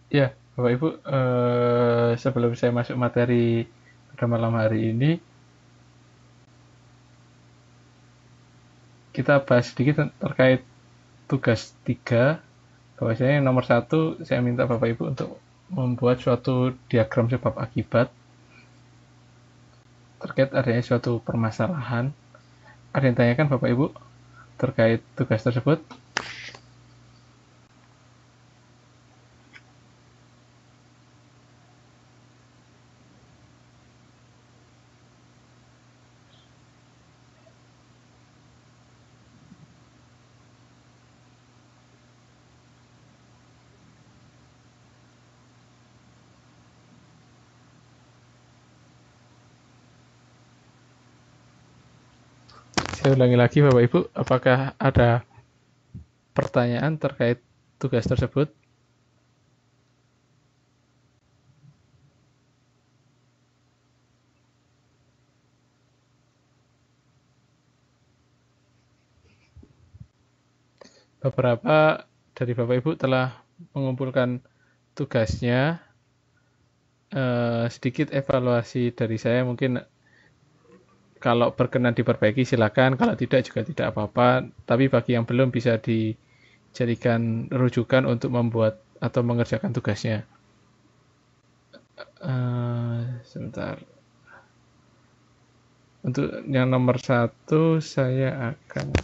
Ya, Bapak Ibu, sebelum saya masuk materi pada malam hari ini, kita bahas sedikit terkait tugas 3. Bahwasanya nomor satu, saya minta Bapak Ibu untuk membuat suatu diagram sebab akibat terkait adanya suatu permasalahan. Ada yang tanyakan Bapak Ibu terkait tugas tersebut? Saya ulangi lagi Bapak Ibu, apakah ada pertanyaan terkait tugas tersebut? Beberapa dari Bapak Ibu telah mengumpulkan tugasnya. Sedikit evaluasi dari saya, mungkin kalau berkenan diperbaiki silakan, kalau tidak juga tidak apa-apa. Tapi bagi yang belum bisa dijadikan rujukan untuk membuat atau mengerjakan tugasnya. Sebentar. Untuk yang nomor satu saya akan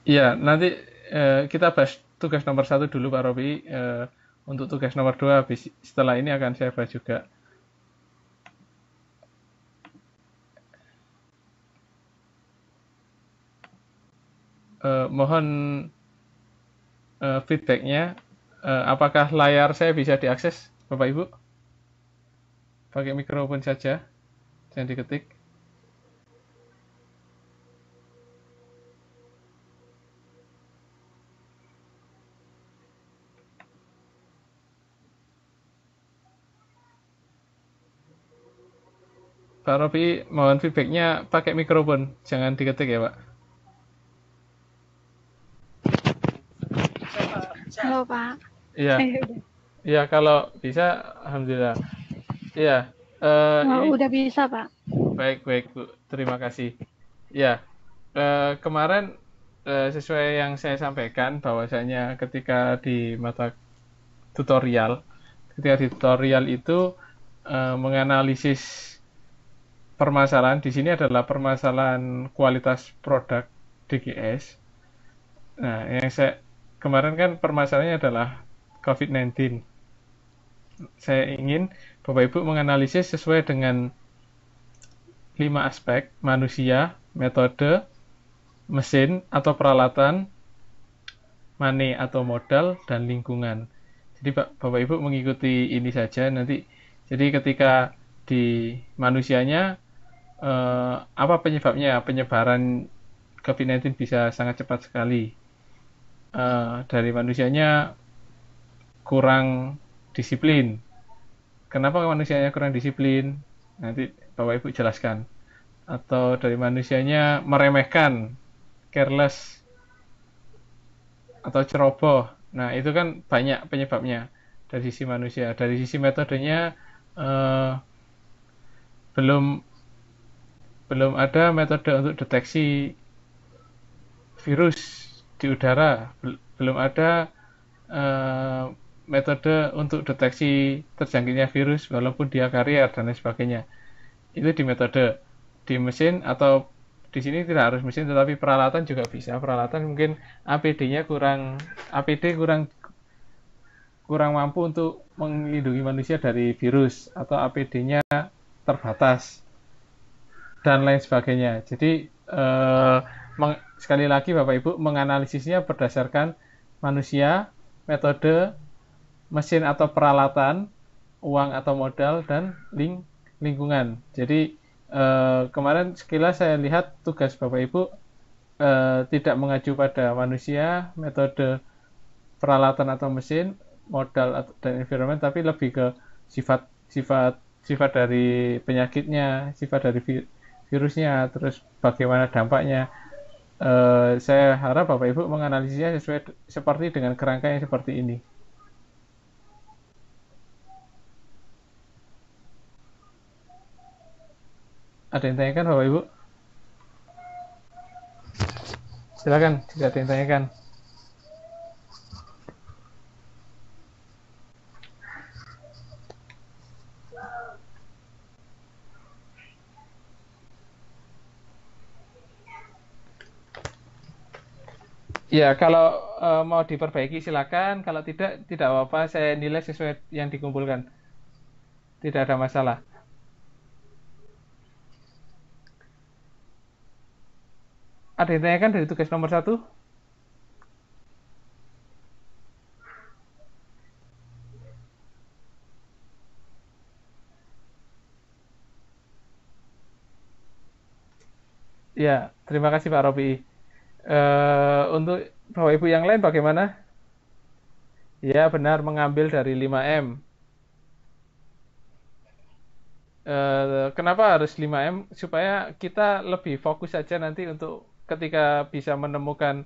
iya, nanti kita bahas tugas nomor satu dulu Pak Robi. Untuk tugas nomor dua, setelah ini akan saya bahas juga. Mohon feedbacknya. Apakah layar saya bisa diakses, Bapak Ibu? Pakai mikrofon saja, jangan diketik. Pak Robi, mohon feedbacknya pakai mikrofon, jangan diketik ya Pak. Halo Pak. Iya, iya kalau bisa, alhamdulillah. Iya, ini Udah bisa Pak. baik baik Bu, terima kasih. Ya, kemarin sesuai yang saya sampaikan bahwasanya tutorial, ketika di tutorial itu menganalisis permasalahan di sini adalah permasalahan kualitas produk DGS. Nah, yang saya kemarin kan permasalahannya adalah COVID-19. Saya ingin Bapak Ibu menganalisis sesuai dengan 5 aspek: manusia, metode, mesin atau peralatan, money atau modal, dan lingkungan. Jadi Bapak Ibu mengikuti ini saja nanti. Jadi ketika di manusianya, apa penyebabnya? Penyebaran COVID-19 bisa sangat cepat sekali. Dari manusianya kurang disiplin. Kenapa manusianya kurang disiplin? Nanti Bapak Ibu jelaskan. Atau dari manusianya meremehkan, careless, atau ceroboh. Nah, itu kan banyak penyebabnya dari sisi manusia. Dari sisi metodenya, eh, belum belum ada metode untuk deteksi virus di udara. Belum ada eh, metode untuk deteksi terjangkitnya virus walaupun dia karier dan lain sebagainya. Itu di metode. Di mesin atau di sini tidak harus mesin tetapi peralatan juga bisa. Peralatan mungkin APD kurang kurang mampu untuk melindungi manusia dari virus atau APD-nya terbatas dan lain sebagainya. Jadi sekali lagi Bapak Ibu menganalisisnya berdasarkan manusia, metode, mesin atau peralatan, uang atau modal, dan lingkungan. Jadi kemarin sekilas saya lihat tugas Bapak Ibu tidak mengacu pada manusia, metode, peralatan atau mesin, modal dan environment, tapi lebih ke sifat sifat sifat dari penyakitnya, sifat dari virusnya, terus bagaimana dampaknya. Saya harap Bapak Ibu menganalisisnya seperti dengan kerangka yang seperti ini. Ada yang tanyakan Bapak Ibu? Silakan jika ada yang tanyakan. Ya, kalau mau diperbaiki silakan, kalau tidak apa-apa, saya nilai sesuai yang dikumpulkan. Tidak ada masalah. Ada yang tanyakan dari tugas nomor 1? Ya, terima kasih Pak Robi. Untuk Bapak Ibu yang lain bagaimana? Ya, benar, mengambil dari 5M. Kenapa harus 5M? Supaya kita lebih fokus saja nanti untuk ketika bisa menemukan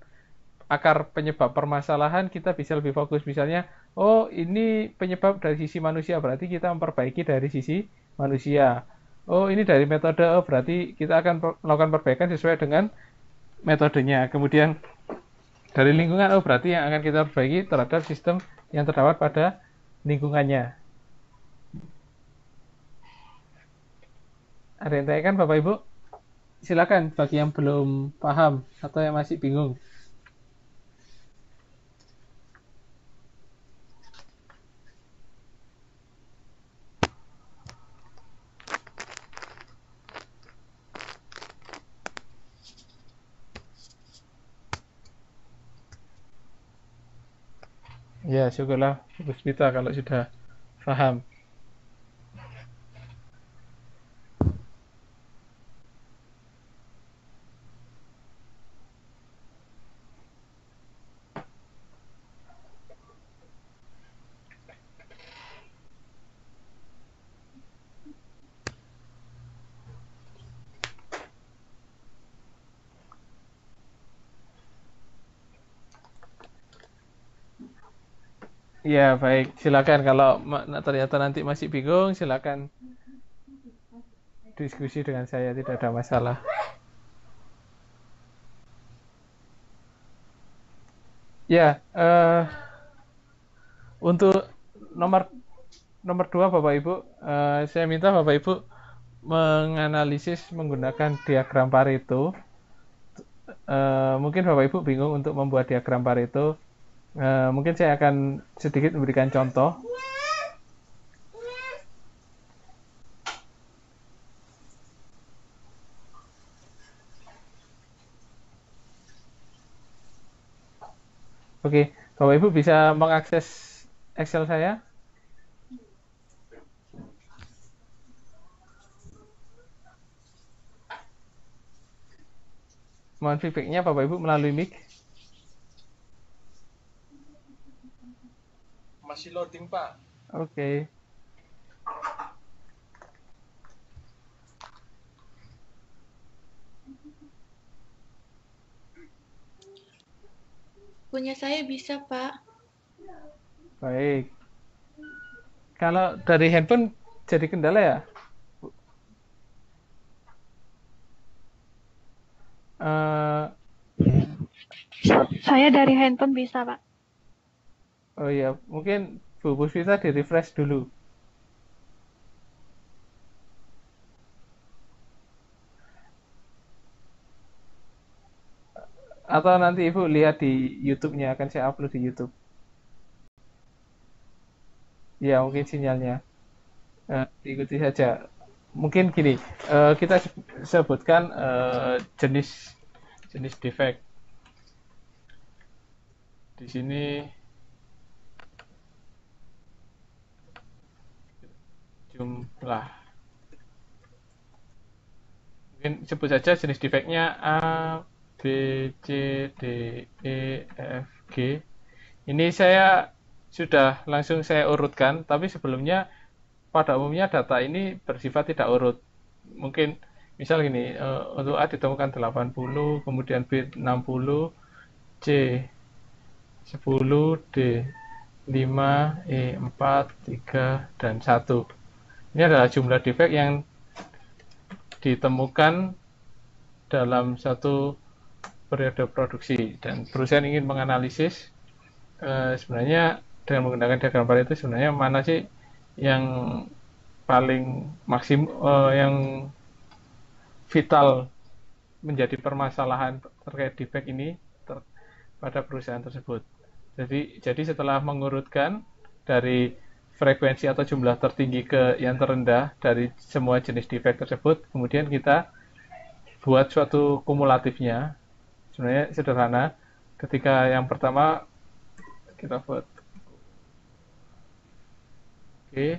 akar penyebab permasalahan, kita bisa lebih fokus. Misalnya, oh ini penyebab dari sisi manusia, berarti kita memperbaiki dari sisi manusia. Oh ini dari metode, oh berarti kita akan melakukan perbaikan sesuai dengan metodenya. Kemudian dari lingkungan, oh berarti yang akan kita perbaiki terhadap sistem yang terdapat pada lingkungannya. Ada yang tanyakan Bapak Ibu? Silakan bagi yang belum paham atau yang masih bingung. Ya, syukurlah Bu Puspita kalau sudah paham. Ya, baik. Silakan kalau ternyata nanti masih bingung, silakan diskusi dengan saya, tidak ada masalah. Ya, untuk nomor nomor 2 Bapak Ibu, saya minta Bapak Ibu menganalisis menggunakan diagram Pareto. Mungkin Bapak Ibu bingung untuk membuat diagram Pareto. Mungkin saya akan sedikit memberikan contoh. Oke, Bapak Ibu bisa mengakses Excel saya? Mohon feedback-nya Bapak Ibu melalui mic. Masih loading, Pak. Oke. Punya saya bisa, Pak. Baik. Kalau dari handphone jadi kendala ya? Uh, Saya dari handphone bisa, Pak. oh iya, mungkin Bu Puspita di refresh dulu. Atau nanti Ibu lihat di YouTube-nya, akan saya upload di YouTube. Ya, mungkin sinyalnya. Diikuti saja. Mungkin gini, kita sebutkan jenis jenis defect. Di sini jumlah. Mungkin sebut saja jenis defeknya A, B, C, D, E, F, G. Ini saya sudah langsung saya urutkan, tapi sebelumnya pada umumnya data ini bersifat tidak urut. Mungkin misal gini, untuk A ditemukan 80, kemudian B 60, C 10, D 5, E 4, 3, dan 1. Ini adalah jumlah defek yang ditemukan dalam satu periode produksi, dan perusahaan ingin menganalisis sebenarnya dengan menggunakan diagram Pareto sebenarnya mana sih yang paling yang vital menjadi permasalahan terkait defek ini pada perusahaan tersebut. Jadi setelah mengurutkan dari frekuensi atau jumlah tertinggi ke yang terendah dari semua jenis defek tersebut, kemudian kita buat suatu kumulatifnya. Sebenarnya sederhana. Ketika yang pertama kita buat, oke.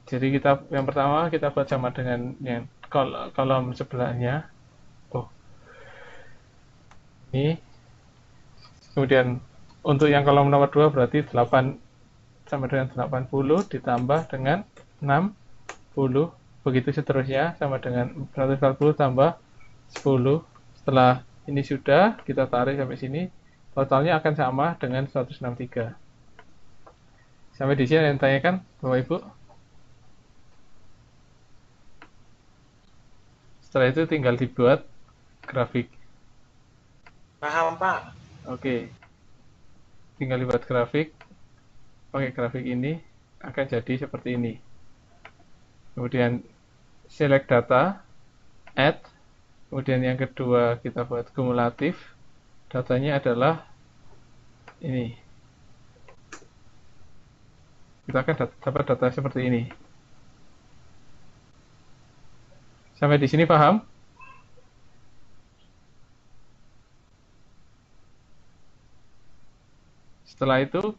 Jadi yang pertama kita buat sama dengan yang kolom sebelahnya. Oh, ini. Kemudian untuk yang kolom nomor 2 berarti 8 sama dengan 80 ditambah dengan 60. Begitu seterusnya sama dengan 140 tambah 10. Setelah ini sudah, kita tarik sampai sini. Totalnya akan sama dengan 163. Sampai di sini ada yang tanyakan, Bapak Ibu? Setelah itu tinggal dibuat grafik. Paham, Pak. Oke. Tinggal dibuat grafik. Pakai grafik ini akan jadi seperti ini. Kemudian select data, add. Kemudian yang kedua kita buat kumulatif. Datanya adalah ini. Kita akan dapat data seperti ini. Sampai di sini paham? Setelah itu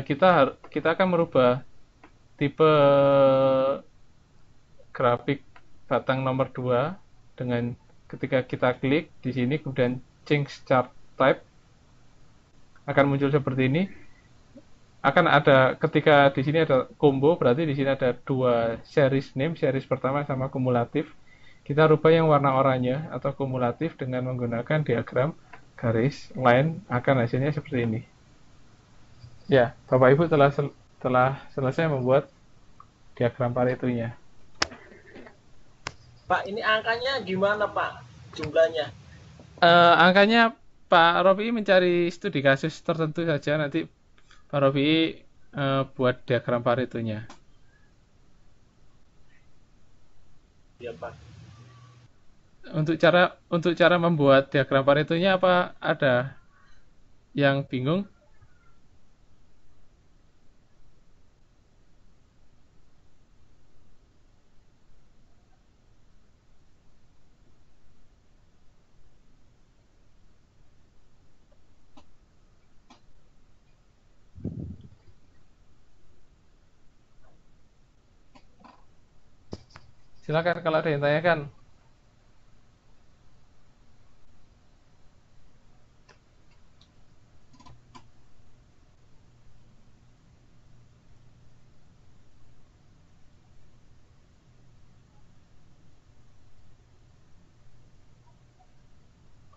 kita akan merubah tipe grafik batang nomor 2 dengan ketika kita klik di sini kemudian change chart type akan muncul seperti ini. Akan ada ketika di sini ada combo, berarti di sini ada dua series name, series pertama sama kumulatif. Kita rubah yang warna oranye atau kumulatif dengan menggunakan diagram garis line, akan hasilnya seperti ini. Ya, Bapak Ibu telah selesai membuat diagram Paretonya. Pak, ini angkanya gimana, Pak? Jumlahnya? Angkanya Pak Robi mencari studi kasus tertentu saja, nanti Pak Robi buat diagram Paretonya. Ya, Pak. Untuk cara membuat diagram Paretonya apa ada yang bingung? Silakan kalau ada yang tanyakan.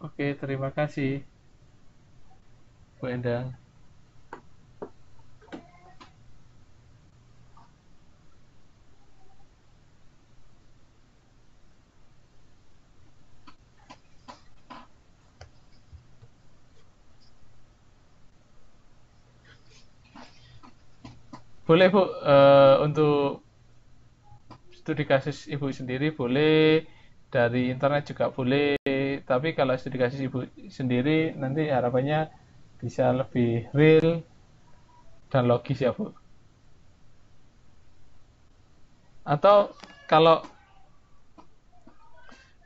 Oke, terima kasih, Bu Endang. Boleh Bu, untuk studi kasus Ibu sendiri boleh, dari internet juga boleh, tapi kalau studi kasus Ibu sendiri nanti harapannya bisa lebih real dan logis ya Bu. Atau kalau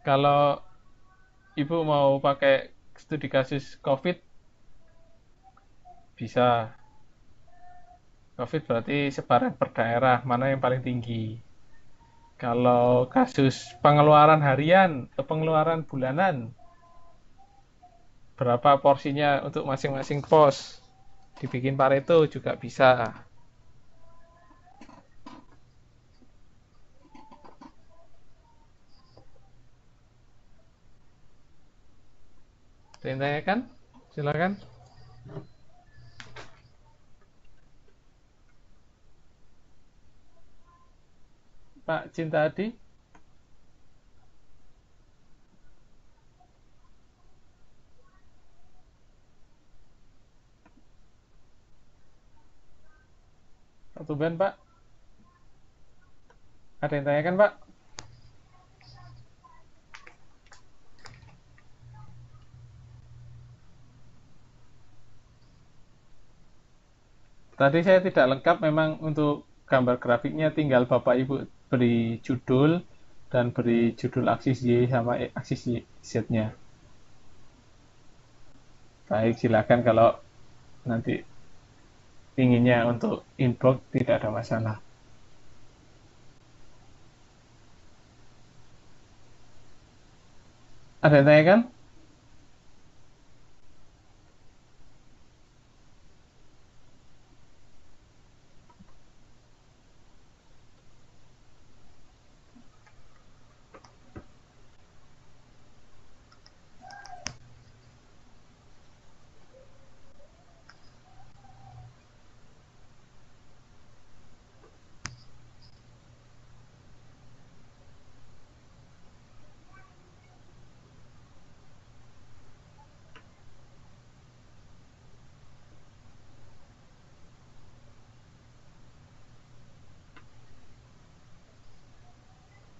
kalau Ibu mau pakai studi kasus COVID bisa. COVID berarti sebaran per daerah, mana yang paling tinggi. Kalau kasus pengeluaran harian atau pengeluaran bulanan, berapa porsinya untuk masing-masing pos. Dibikin Pareto juga bisa. Ditanyakan? Silakan. Pak Cinta Adi. Satu band, Pak. Ada yang tanyakan, Pak? Tadi saya tidak lengkap, memang untuk gambar grafiknya tinggal Bapak Ibu beri judul dan beri judul aksis Y sama aksis Z-nya. Baik, silakan kalau nanti inginnya untuk inbox tidak ada masalah. Ada yang tanyakan?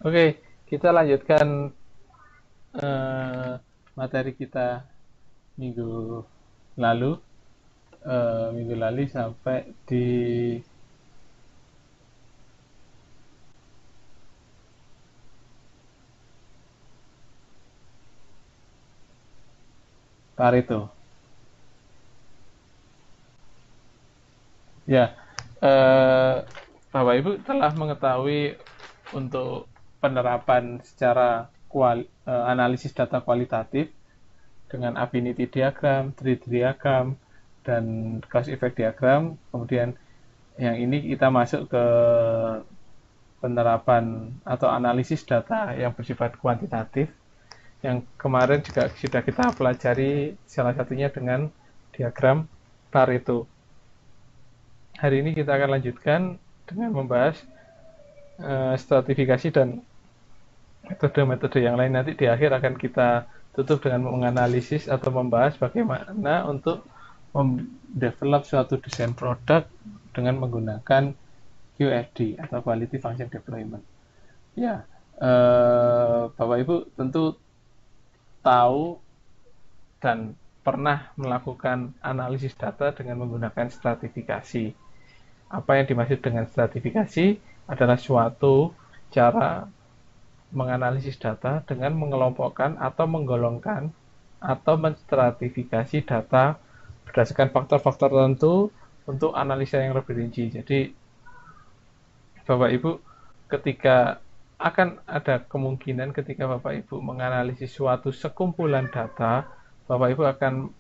Oke, kita lanjutkan materi kita minggu lalu. Minggu lalu sampai di Pareto. Ya, Bapak Ibu telah mengetahui untuk penerapan secara analisis data kualitatif dengan affinity diagram, tree diagram, dan cause effect diagram. Kemudian yang ini kita masuk ke penerapan atau analisis data yang bersifat kuantitatif, yang kemarin juga sudah kita pelajari, salah satunya dengan diagram Pareto. Hari ini kita akan lanjutkan dengan membahas stratifikasi dan metode-metode yang lain. Nanti di akhir akan kita tutup dengan menganalisis atau membahas bagaimana untuk mendevelop suatu desain produk dengan menggunakan QFD atau Quality Function Deployment. Ya, Bapak Ibu tentu tahu dan pernah melakukan analisis data dengan menggunakan stratifikasi. Apa yang dimaksud dengan stratifikasi adalah suatu cara menganalisis data dengan mengelompokkan atau menggolongkan atau menstratifikasi data berdasarkan faktor-faktor tertentu untuk analisa yang lebih rinci. Jadi, Bapak Ibu, ketika akan ada kemungkinan ketika Bapak Ibu menganalisis suatu sekumpulan data, Bapak Ibu akan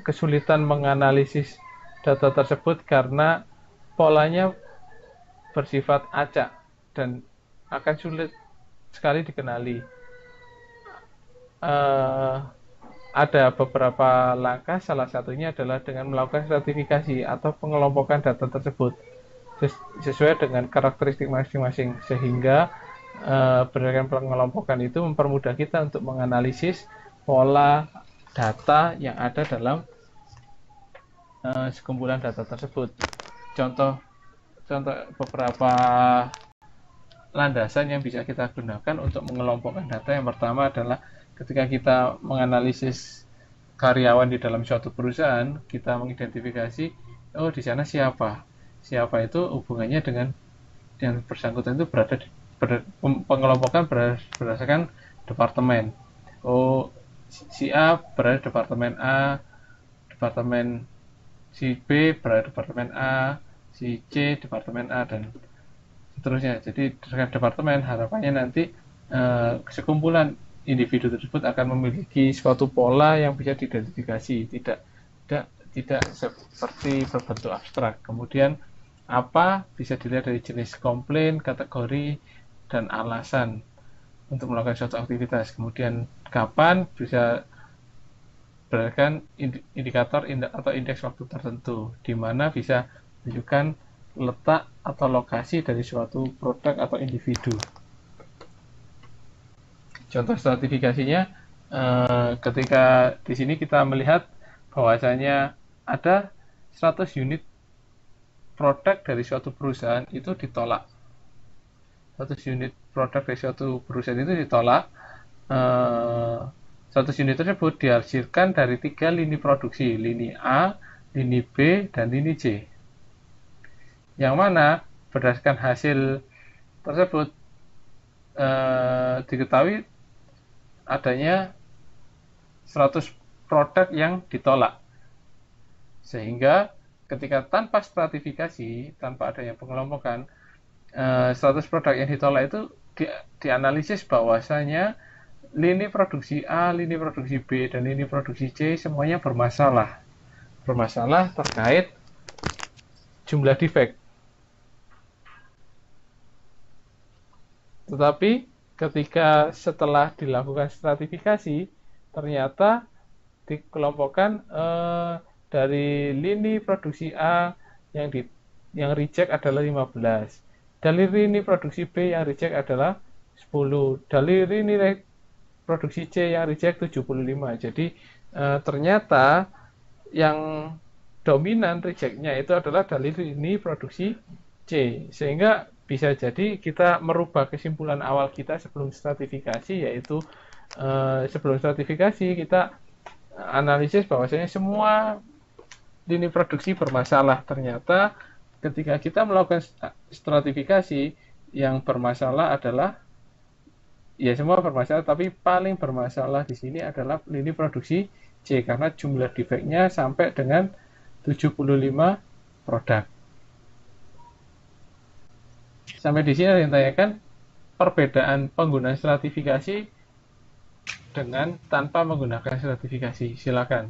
kesulitan menganalisis data tersebut karena polanya bersifat acak dan akan sulit sekali dikenali. Ada beberapa langkah, salah satunya adalah dengan melakukan stratifikasi atau pengelompokan data tersebut sesuai dengan karakteristik masing-masing, sehingga berdasarkan pengelompokan itu mempermudah kita untuk menganalisis pola data yang ada dalam sekumpulan data tersebut. Contoh beberapa landasan yang bisa kita gunakan untuk mengelompokkan data. Yang pertama adalah ketika kita menganalisis karyawan di dalam suatu perusahaan, kita mengidentifikasi, oh di sana siapa itu hubungannya dengan yang bersangkutan itu pengelompokan berdasarkan departemen. Oh, si A berada departemen A, departemen si B berada departemen A, si C, departemen A, dan seterusnya. Jadi dengan departemen harapannya nanti sekumpulan individu tersebut akan memiliki suatu pola yang bisa diidentifikasi, tidak seperti berbentuk abstrak. Kemudian apa bisa dilihat dari jenis komplain, kategori, dan alasan untuk melakukan suatu aktivitas. Kemudian kapan bisa berdasarkan indikator atau indeks waktu tertentu, di mana bisa menunjukkan letak atau lokasi dari suatu produk atau individu. Contoh stratifikasinya, ketika di sini kita melihat bahwasanya ada 100 unit produk dari suatu perusahaan itu ditolak. 100 unit produk dari suatu perusahaan itu ditolak. 100 unit tersebut dihasilkan dari 3 lini produksi, lini A, lini B, dan lini C. Yang mana berdasarkan hasil tersebut diketahui adanya 100 produk yang ditolak. Sehingga ketika tanpa stratifikasi, tanpa adanya pengelompokan, 100 produk yang ditolak itu dianalisis bahwasanya lini produksi A, lini produksi B, dan lini produksi C semuanya bermasalah. Bermasalah terkait jumlah defect. Tetapi ketika setelah dilakukan stratifikasi, ternyata dikelompokkan dari lini produksi A yang reject adalah 15. Dari lini produksi B yang reject adalah 10. Dari lini produksi C yang reject 75. Jadi ternyata yang dominan rejectnya itu adalah dari lini produksi C. Sehingga bisa jadi kita merubah kesimpulan awal kita sebelum stratifikasi, yaitu sebelum stratifikasi kita analisis bahwasanya semua lini produksi bermasalah. Ternyata ketika kita melakukan stratifikasi, yang bermasalah adalah ya semua bermasalah, tapi paling bermasalah di sini adalah lini produksi C karena jumlah defect-nya sampai dengan 75 produk. Sampai di sini ada yang tanyakan perbedaan penggunaan stratifikasi dengan tanpa menggunakan stratifikasi. Silakan.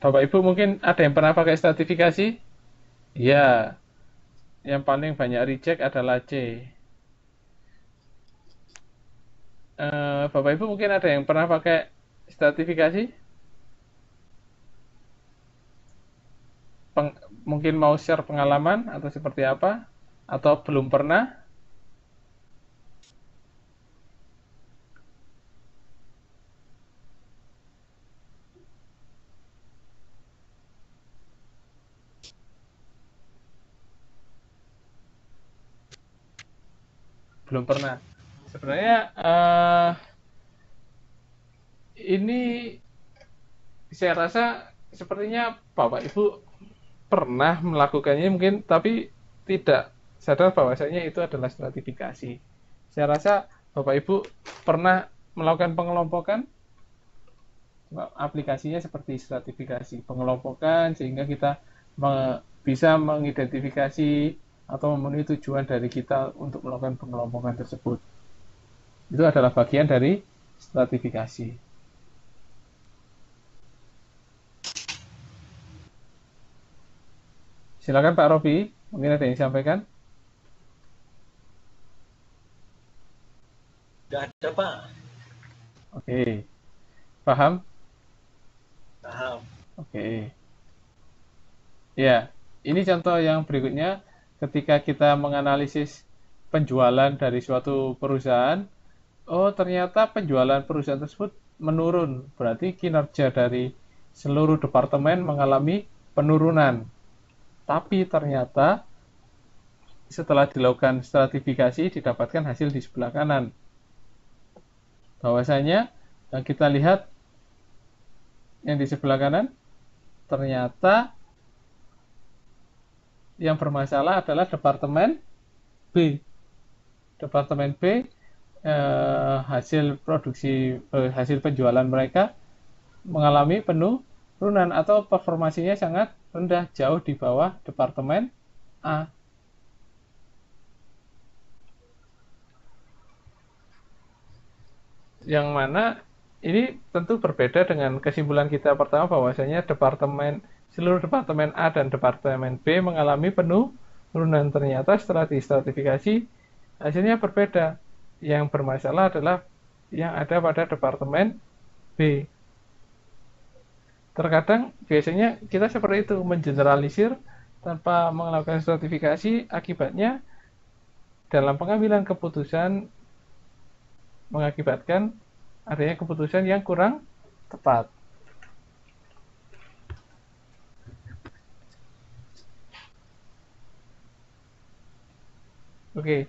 Bapak Ibu mungkin ada yang pernah pakai stratifikasi? Ya, yang paling banyak reject adalah C. Bapak Ibu mungkin ada yang pernah pakai stratifikasi? Mungkin mau share pengalaman atau seperti apa? Atau belum pernah? Belum pernah. Sebenarnya ini saya rasa sepertinya Bapak Ibu pernah melakukannya mungkin, tapi tidak sadar bahwasanya itu adalah stratifikasi. Saya rasa Bapak Ibu pernah melakukan pengelompokan, aplikasinya seperti stratifikasi, pengelompokan sehingga kita bisa mengidentifikasi atau memenuhi tujuan dari kita untuk melakukan pengelompokan tersebut. Itu adalah bagian dari stratifikasi. Silakan Pak Robi, mungkin ada yang disampaikan? Tidak ada, Pak. Oke. Paham? Paham. Oke. Ya, ini contoh yang berikutnya. Ketika kita menganalisis penjualan dari suatu perusahaan, oh ternyata penjualan perusahaan tersebut menurun. Berarti kinerja dari seluruh departemen mengalami penurunan. Tapi ternyata setelah dilakukan stratifikasi didapatkan hasil di sebelah kanan. Bahwasanya Nah, kita lihat yang di sebelah kanan, ternyata yang bermasalah adalah departemen B. Departemen B, hasil penjualan mereka mengalami penurunan atau performasinya sangat rendah, jauh di bawah departemen A. Yang mana ini tentu berbeda dengan kesimpulan kita pertama bahwasanya seluruh departemen A dan departemen B mengalami penurunan. Ternyata setelah distratifikasi hasilnya berbeda. Yang bermasalah adalah yang ada pada departemen B. Terkadang biasanya kita seperti itu, mengeneralisir tanpa melakukan stratifikasi, akibatnya dalam pengambilan keputusan mengakibatkan adanya keputusan yang kurang tepat. Oke.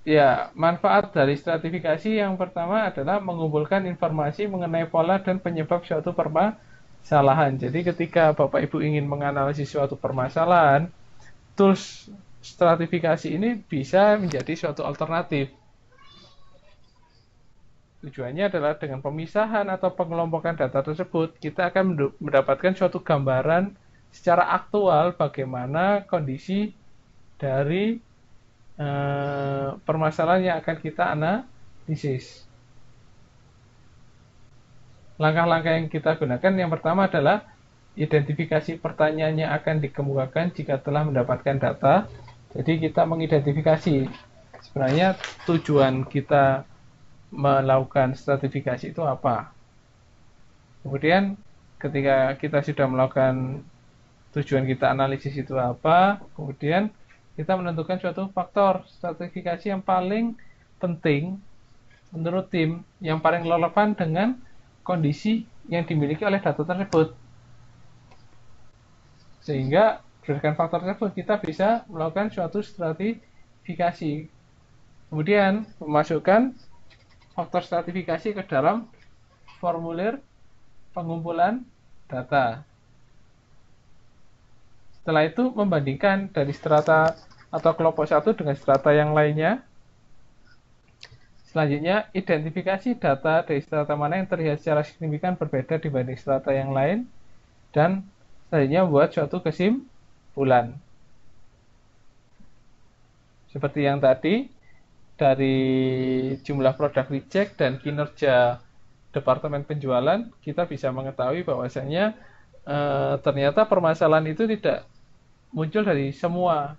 Ya, manfaat dari stratifikasi yang pertama adalah mengumpulkan informasi mengenai pola dan penyebab suatu permasalahan. Jadi ketika Bapak Ibu ingin menganalisis suatu permasalahan, tools stratifikasi ini bisa menjadi suatu alternatif. Tujuannya adalah dengan pemisahan atau pengelompokan data tersebut, kita akan mendapatkan suatu gambaran secara aktual bagaimana kondisi dari permasalahan yang akan kita analisis. Langkah-langkah yang kita gunakan yang pertama adalah identifikasi pertanyaan yang akan dikemukakan jika telah mendapatkan data. Jadi kita mengidentifikasi sebenarnya tujuan kita melakukan stratifikasi itu apa. Kemudian ketika kita sudah melakukan tujuan kita analisis itu apa, kemudian kita menentukan suatu faktor stratifikasi yang paling penting menurut tim, yang paling relevan dengan kondisi yang dimiliki oleh data tersebut. Sehingga berdasarkan faktor tersebut kita bisa melakukan suatu stratifikasi. Kemudian memasukkan faktor stratifikasi ke dalam formulir pengumpulan data. Setelah itu membandingkan dari strata atau kelompok satu dengan strata yang lainnya. Selanjutnya, identifikasi data dari strata mana yang terlihat secara signifikan berbeda dibanding strata yang lain. Dan selanjutnya membuat suatu kesimpulan. Seperti yang tadi, dari jumlah produk reject dan kinerja departemen penjualan, kita bisa mengetahui bahwasanya ternyata permasalahan itu tidak muncul dari semua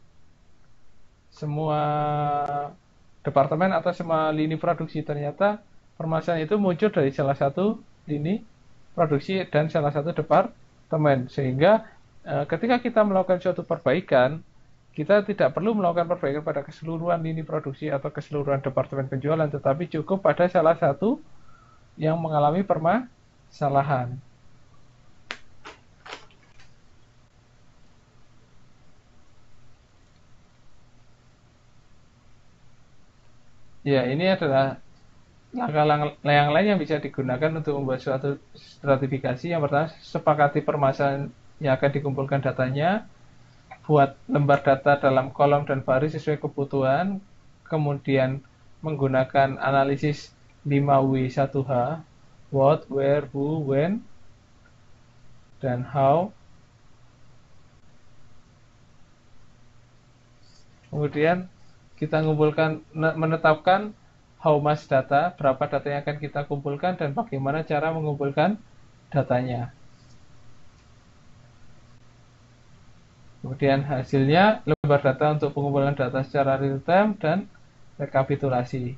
departemen atau semua lini produksi. Ternyata permasalahan itu muncul dari salah satu lini produksi dan salah satu departemen. Sehingga ketika kita melakukan suatu perbaikan, kita tidak perlu melakukan perbaikan pada keseluruhan lini produksi atau keseluruhan departemen penjualan, tetapi cukup pada salah satu yang mengalami permasalahan. Ya, ini adalah langkah-langkah yang lain yang bisa digunakan untuk membuat suatu stratifikasi. Yang pertama, sepakati permasalahan yang akan dikumpulkan datanya, buat lembar data dalam kolom dan baris sesuai kebutuhan, kemudian menggunakan analisis 5W1H, what, where, who, when, dan how. Kemudian kita menetapkan how much data, berapa data yang akan kita kumpulkan, dan bagaimana cara mengumpulkan datanya. Kemudian hasilnya lembar data untuk pengumpulan data secara real time dan rekapitulasi.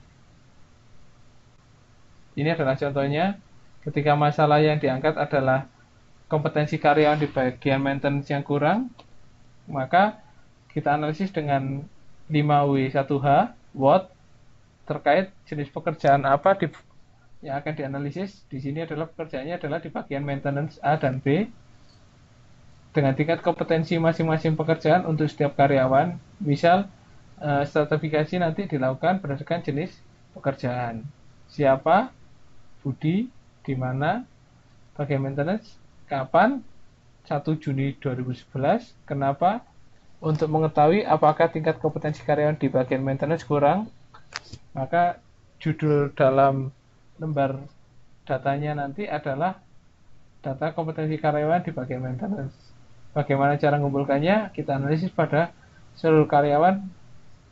Ini adalah contohnya ketika masalah yang diangkat adalah kompetensi karyawan di bagian maintenance yang kurang, maka kita analisis dengan 5W1H, what, terkait jenis pekerjaan apa yang akan dianalisis. Di sini adalah pekerjaannya adalah di bagian maintenance A dan B, dengan tingkat kompetensi masing-masing pekerjaan untuk setiap karyawan. Misal, stratifikasi nanti dilakukan berdasarkan jenis pekerjaan. Siapa, Budi, di mana, bagian maintenance, kapan, 1 Juni 2011, kenapa, untuk mengetahui apakah tingkat kompetensi karyawan di bagian maintenance kurang, maka judul dalam lembar datanya nanti adalah data kompetensi karyawan di bagian maintenance. Bagaimana cara mengumpulkannya? Kita analisis pada seluruh karyawan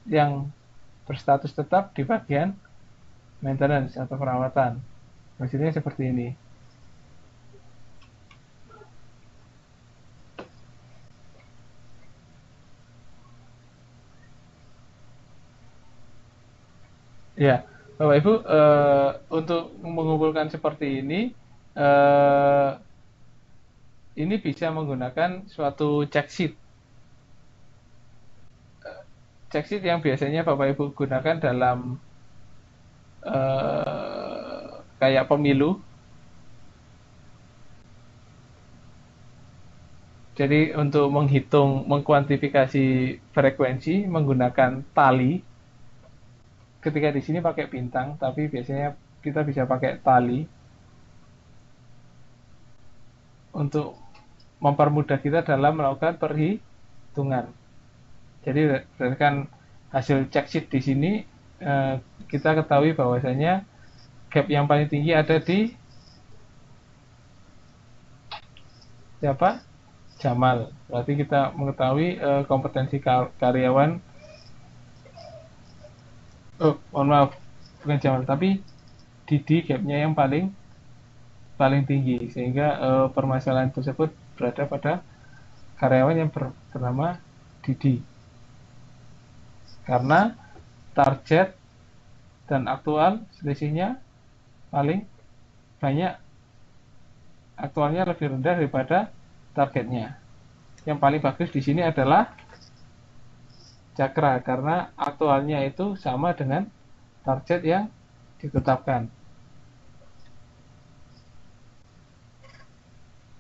yang berstatus tetap di bagian maintenance atau perawatan. Hasilnya seperti ini. Ya, Bapak Ibu, untuk mengumpulkan seperti ini bisa menggunakan suatu check sheet. Check sheet yang biasanya Bapak Ibu gunakan dalam kayak pemilu. Jadi untuk mengkuantifikasi frekuensi menggunakan tali. Ketika di sini pakai bintang, tapi biasanya kita bisa pakai tali untuk mempermudah kita dalam melakukan perhitungan. Jadi berdasarkan hasil check sheet di sini, kita ketahui bahwasanya gap yang paling tinggi ada di siapa? Jamal. Berarti kita mengetahui kompetensi karyawan. Oh, mohon maaf, bukan Jamal, tapi Didi gapnya yang paling tinggi, sehingga permasalahan tersebut berada pada karyawan yang bernama Didi. Karena target dan aktual selisihnya paling banyak, aktualnya lebih rendah daripada targetnya. Yang paling bagus di sini adalah Cakra, karena aktualnya itu sama dengan target yang ditetapkan.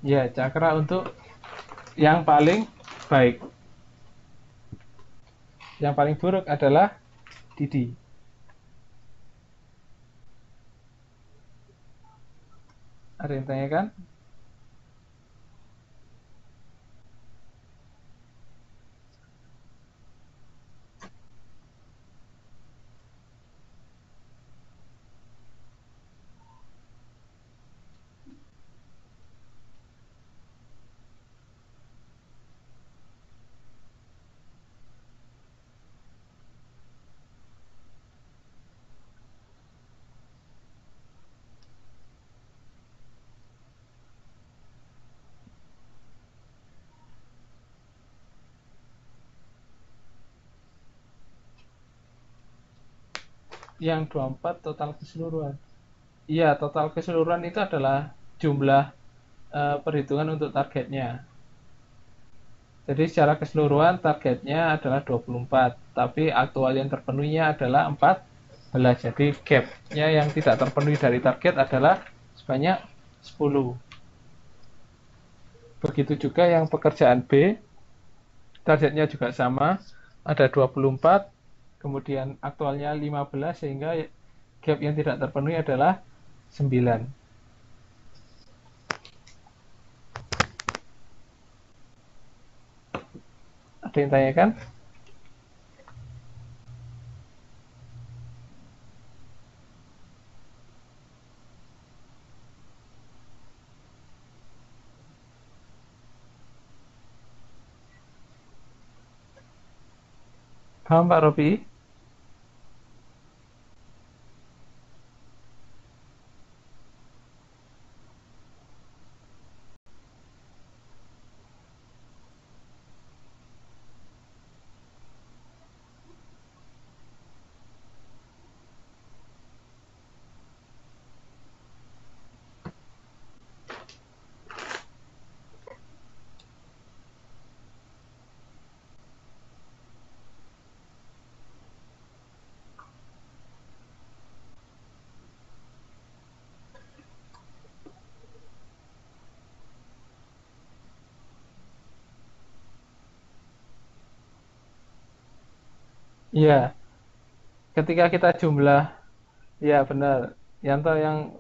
Ya, Cakra untuk yang paling baik. Yang paling buruk adalah Didi. Ada yang tanyakan? Yang 24 total keseluruhan. Iya, total keseluruhan itu adalah jumlah perhitungan untuk targetnya. Jadi secara keseluruhan targetnya adalah 24, tapi aktual yang terpenuhinya adalah 14. Jadi gapnya yang tidak terpenuhi dari target adalah sebanyak 10. Begitu juga yang pekerjaan B, targetnya juga sama, ada 24, kemudian aktualnya 15, sehingga gap yang tidak terpenuhi adalah 9. Ada yang tanyakan? Paham Pak Robi? Iya, ketika kita jumlah, ya benar, Yanto yang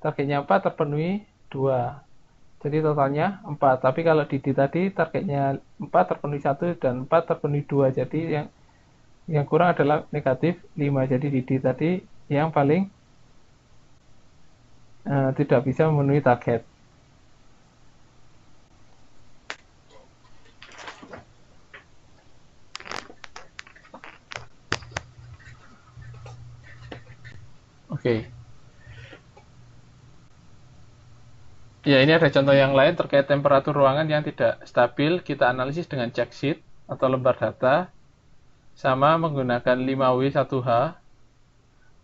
targetnya 4 terpenuhi 2. Jadi totalnya 4. Tapi kalau di D tadi targetnya 4 terpenuhi 1 dan 4 terpenuhi 2. Jadi yang kurang adalah negatif 5. Jadi di D tadi yang paling tidak bisa memenuhi target. Oke. Ya, ini ada contoh yang lain terkait temperatur ruangan yang tidak stabil. Kita analisis dengan check sheet atau lembar data sama menggunakan 5W1H,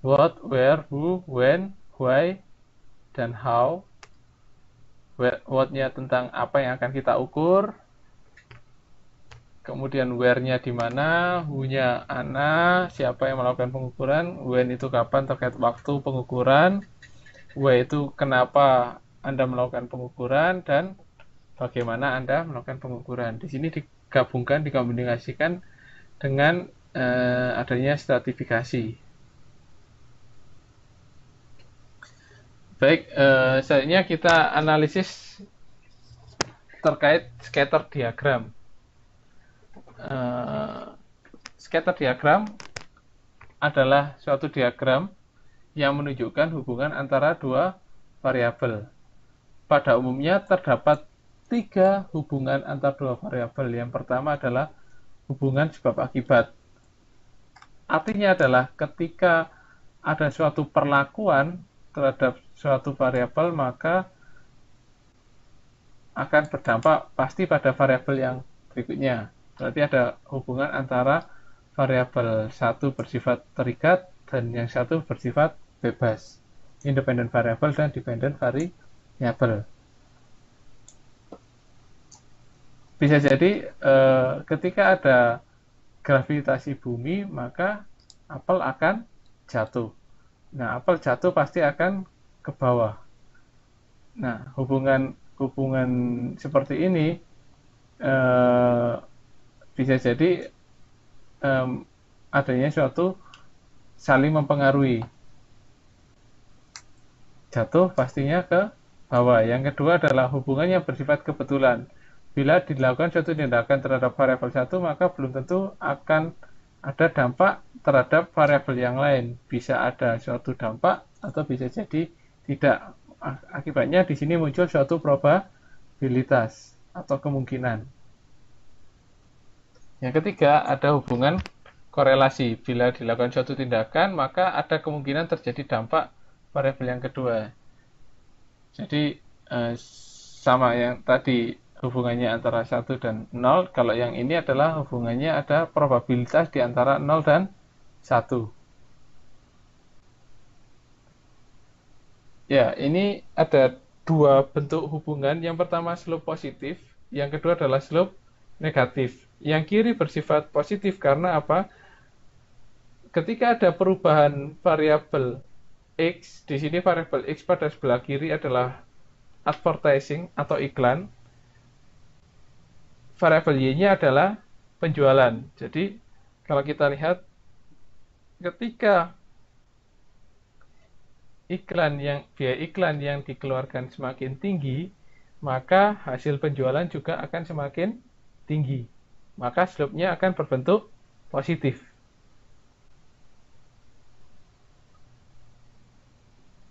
what, where, who, when, why, dan how. What-nya tentang apa yang akan kita ukur, kemudian where-nya di mana, who-nya ana, siapa yang melakukan pengukuran, when itu kapan terkait waktu pengukuran, why itu kenapa Anda melakukan pengukuran, dan bagaimana Anda melakukan pengukuran. Di sini digabungkan, dikombinasikan dengan adanya stratifikasi. Baik, selanjutnya kita analisis terkait scatter diagram. Scatter diagram adalah suatu diagram yang menunjukkan hubungan antara dua variabel. Pada umumnya terdapat 3 hubungan antara dua variabel. Yang pertama adalah hubungan sebab akibat. Artinya adalah ketika ada suatu perlakuan terhadap suatu variabel, maka akan berdampak pasti pada variabel yang berikutnya. Berarti ada hubungan antara variabel satu bersifat terikat dan yang satu bersifat bebas, independent variable dan dependent variable. Bisa jadi ketika ada gravitasi bumi, maka apel akan jatuh. Nah, apel jatuh pasti akan ke bawah. Nah, hubungan seperti ini bisa jadi adanya suatu saling mempengaruhi. Jatuh pastinya ke bawah. Yang kedua adalah hubungan yang bersifat kebetulan. Bila dilakukan suatu tindakan terhadap variabel satu, maka belum tentu akan ada dampak terhadap variabel yang lain. Bisa ada suatu dampak atau bisa jadi tidak. Akibatnya di sini muncul suatu probabilitas atau kemungkinan. Yang ketiga, ada hubungan korelasi. Bila dilakukan suatu tindakan, maka ada kemungkinan terjadi dampak variabel yang kedua. Jadi sama yang tadi hubungannya antara 1 dan 0, kalau yang ini adalah hubungannya ada probabilitas di antara 0 dan 1. Ya, ini ada 2 bentuk hubungan. Yang pertama slope positif, yang kedua adalah slope negatif. Yang kiri bersifat positif karena apa? Ketika ada perubahan variabel X, di sini variabel X pada sebelah kiri adalah advertising atau iklan. Variabel Y-nya adalah penjualan. Jadi, kalau kita lihat ketika biaya iklan yang dikeluarkan semakin tinggi, maka hasil penjualan juga akan semakin tinggi. Maka slope-nya akan berbentuk positif.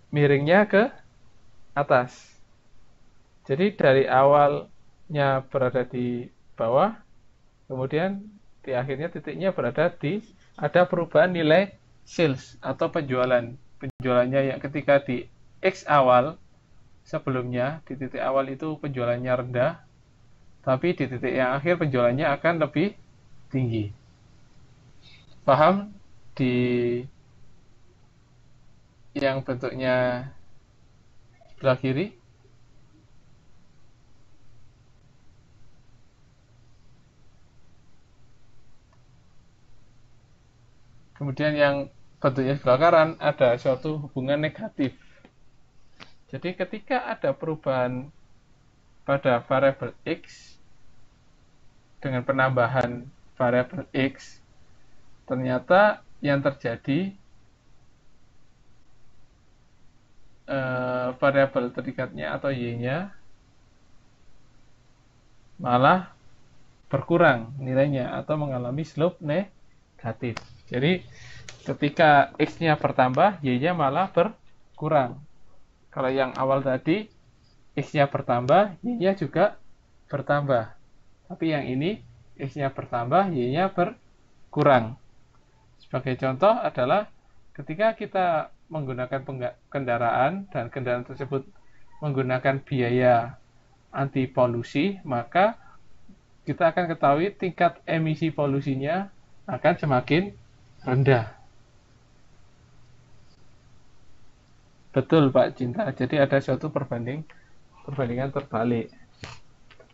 Miringnya ke atas. Jadi dari awalnya berada di bawah, kemudian di akhirnya titiknya berada ada perubahan nilai sales atau penjualan. Penjualannya yang ketika di X awal, sebelumnya di titik awal itu penjualannya rendah, tapi di titik yang akhir penjualannya akan lebih tinggi. Paham di yang bentuknya sebelah kiri? Kemudian yang bentuknya sebelah kanan ada suatu hubungan negatif. Jadi ketika ada perubahan pada variabel X dengan penambahan variabel X, ternyata yang terjadi variabel terdekatnya atau y-nya malah berkurang nilainya atau mengalami slope negatif. Jadi ketika x-nya bertambah, y-nya malah berkurang. Kalau yang awal tadi x-nya bertambah, y-nya juga bertambah. Tapi yang ini x-nya bertambah, y-nya berkurang. Sebagai contoh adalah ketika kita menggunakan kendaraan dan kendaraan tersebut menggunakan biaya anti polusi, maka kita akan ketahui tingkat emisi polusinya akan semakin rendah. Betul Pak Cinta, jadi ada suatu perbandingan terbalik.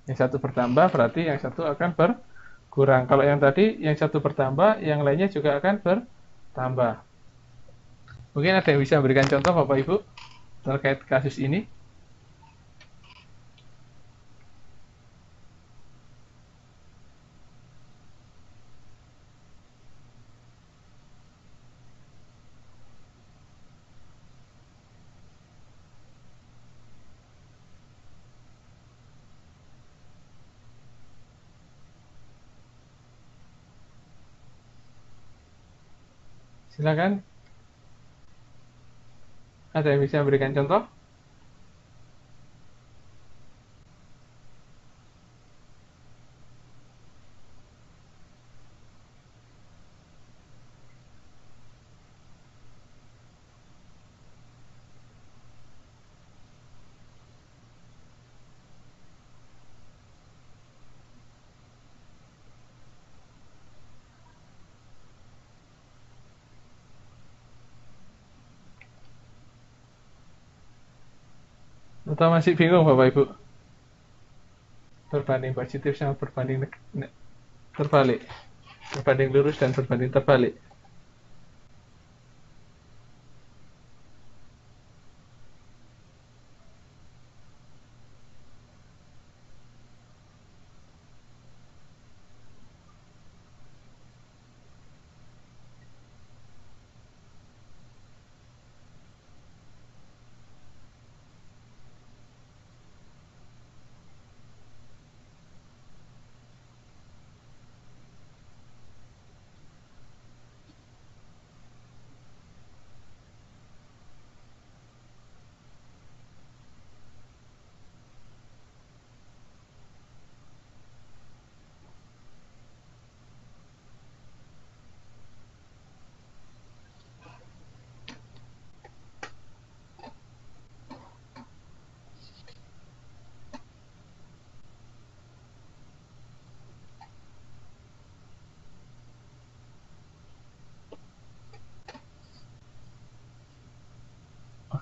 Yang satu bertambah berarti yang satu akan berkurang. Kalau yang tadi yang satu bertambah, yang lainnya juga akan bertambah. Mungkin ada yang bisa memberikan contoh Bapak Ibu terkait kasus ini? Silakan. Ada yang bisa memberikan contoh? Atau masih bingung Bapak Ibu? Berbanding positif sama berbanding terbalik. Berbanding lurus dan berbanding terbalik.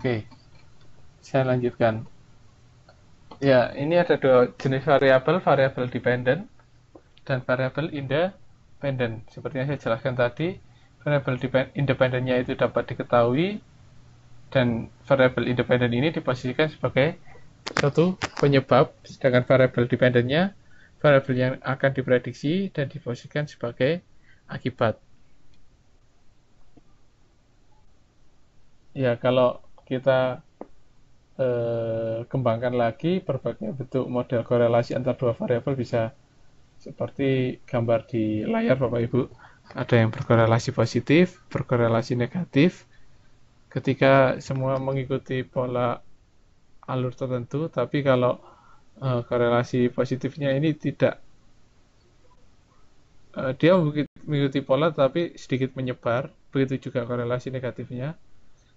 Oke, saya lanjutkan. Ya, ini ada dua jenis variabel, variabel dependent dan variabel independent. Seperti yang saya jelaskan tadi, variabel independennya itu dapat diketahui dan variabel independent ini diposisikan sebagai suatu penyebab, sedangkan variabel dependentnya variabel yang akan diprediksi dan diposisikan sebagai akibat. Ya, kalau kita kembangkan lagi berbagai bentuk model korelasi antar dua variabel bisa seperti gambar di layar Bapak Ibu. Ada yang berkorelasi positif, berkorelasi negatif. Ketika semua mengikuti pola alur tertentu, tapi kalau korelasi positifnya ini tidak, dia mengikuti pola tapi sedikit menyebar, begitu juga korelasi negatifnya.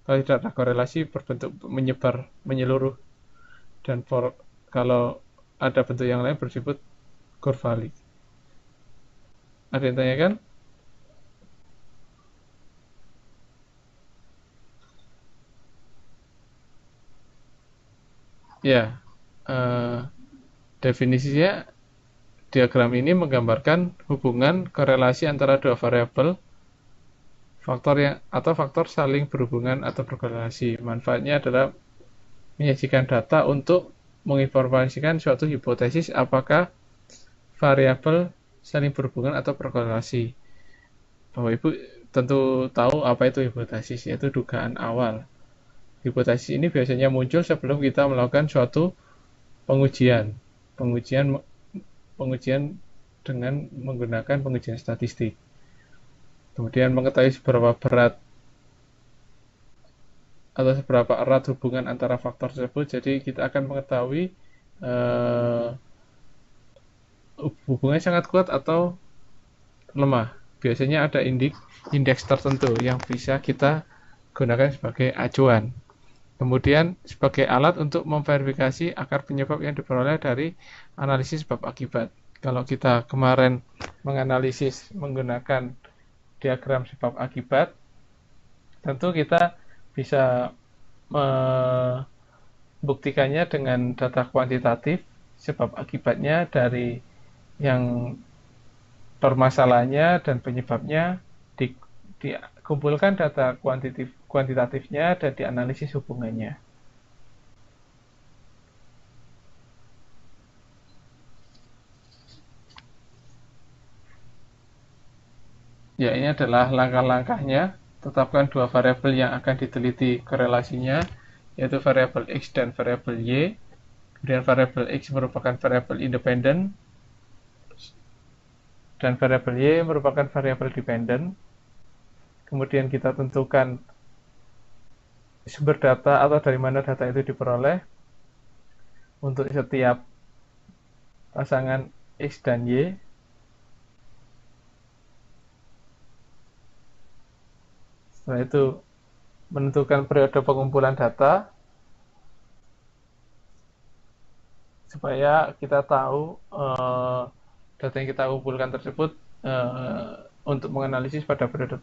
Kalau tidak ada korelasi berbentuk menyebar, menyeluruh, dan kalau ada bentuk yang lain bersifat kurvalik. Ada yang tanyakan? Ya, definisinya diagram ini menggambarkan hubungan korelasi antara dua variabel faktor saling berhubungan atau berkorelasi. Manfaatnya adalah menyajikan data untuk menginformasikan suatu hipotesis apakah variabel saling berhubungan atau berkorelasi. Bapak Ibu tentu tahu apa itu hipotesis, yaitu dugaan awal. Hipotesis ini biasanya muncul sebelum kita melakukan suatu pengujian. Pengujian dengan menggunakan pengujian statistik. Kemudian mengetahui seberapa berat atau seberapa erat hubungan antara faktor tersebut. Jadi kita akan mengetahui hubungannya sangat kuat atau lemah. Biasanya ada indeks tertentu yang bisa kita gunakan sebagai acuan. Kemudian sebagai alat untuk memverifikasi akar penyebab yang diperoleh dari analisis sebab akibat. Kalau kita kemarin menganalisis menggunakan diagram sebab akibat, tentu kita bisa membuktikannya dengan data kuantitatif sebab akibatnya dari yang permasalahannya dan penyebabnya, dikumpulkan data kuantitatifnya dan dianalisis hubungannya. Ya, ini adalah langkah-langkahnya. Tetapkan dua variabel yang akan diteliti korelasinya, yaitu variabel X dan variabel Y. Kemudian variabel X merupakan variabel independen dan variabel Y merupakan variabel dependen. Kemudian kita tentukan sumber data atau dari mana data itu diperoleh untuk setiap pasangan X dan Y. Setelah itu menentukan periode pengumpulan data supaya kita tahu data yang kita kumpulkan tersebut untuk menganalisis pada periode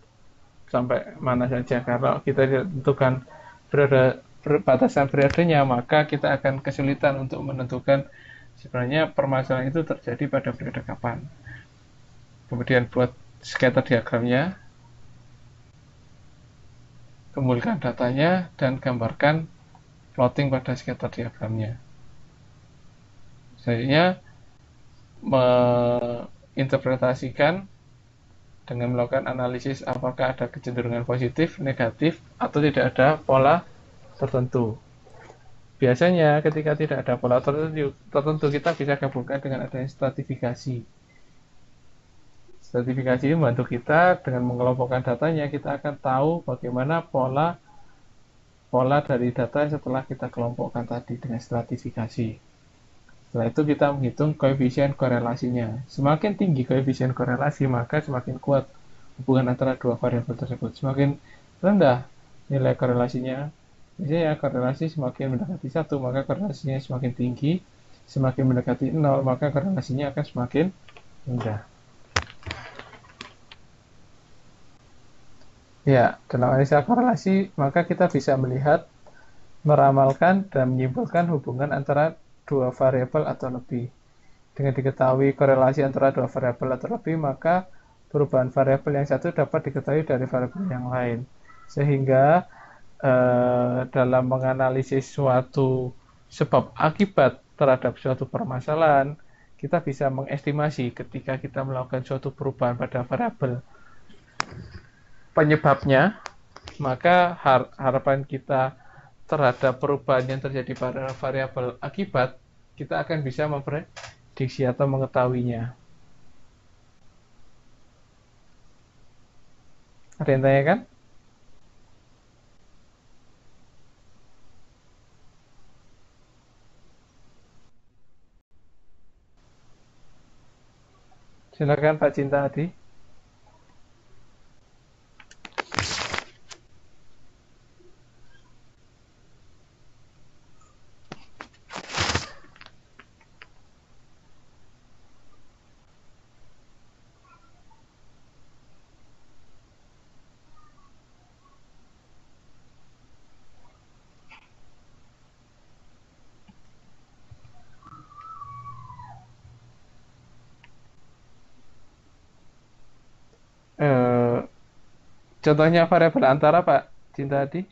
sampai mana saja. Kalau kita tidak tentukan batasan periodenya, maka kita akan kesulitan untuk menentukan sebenarnya permasalahan itu terjadi pada periode kapan. Kemudian buat scatter diagramnya, kumpulkan datanya dan gambarkan plotting pada scatter diagramnya. Selanjutnya menginterpretasikan dengan melakukan analisis apakah ada kecenderungan positif, negatif, atau tidak ada pola tertentu. Biasanya ketika tidak ada pola tertentu kita bisa gabungkan dengan adanya stratifikasi. Stratifikasi ini membantu kita dengan mengelompokkan datanya, kita akan tahu bagaimana pola dari data setelah kita kelompokkan tadi dengan stratifikasi. Setelah itu kita menghitung koefisien korelasinya. Semakin tinggi koefisien korelasi, maka semakin kuat hubungan antara dua variabel tersebut. Semakin rendah nilai korelasinya, misalnya korelasi semakin mendekati 1, maka korelasinya semakin tinggi. Semakin mendekati 0, maka korelasinya akan semakin rendah. Ya, dalam analisa korelasi, maka kita bisa melihat, meramalkan, dan menyimpulkan hubungan antara dua variabel atau lebih. Dengan diketahui korelasi antara dua variabel atau lebih, maka perubahan variabel yang satu dapat diketahui dari variabel yang lain. Sehingga dalam menganalisis suatu sebab akibat terhadap suatu permasalahan, kita bisa mengestimasi ketika kita melakukan suatu perubahan pada variabel penyebabnya, maka harapan kita terhadap perubahan yang terjadi pada variabel akibat, kita akan bisa memprediksi atau mengetahuinya. Ada yang tanya kan? Silakan Pak Cinta Adi. Contohnya variabel antara Pak Cinta Adi.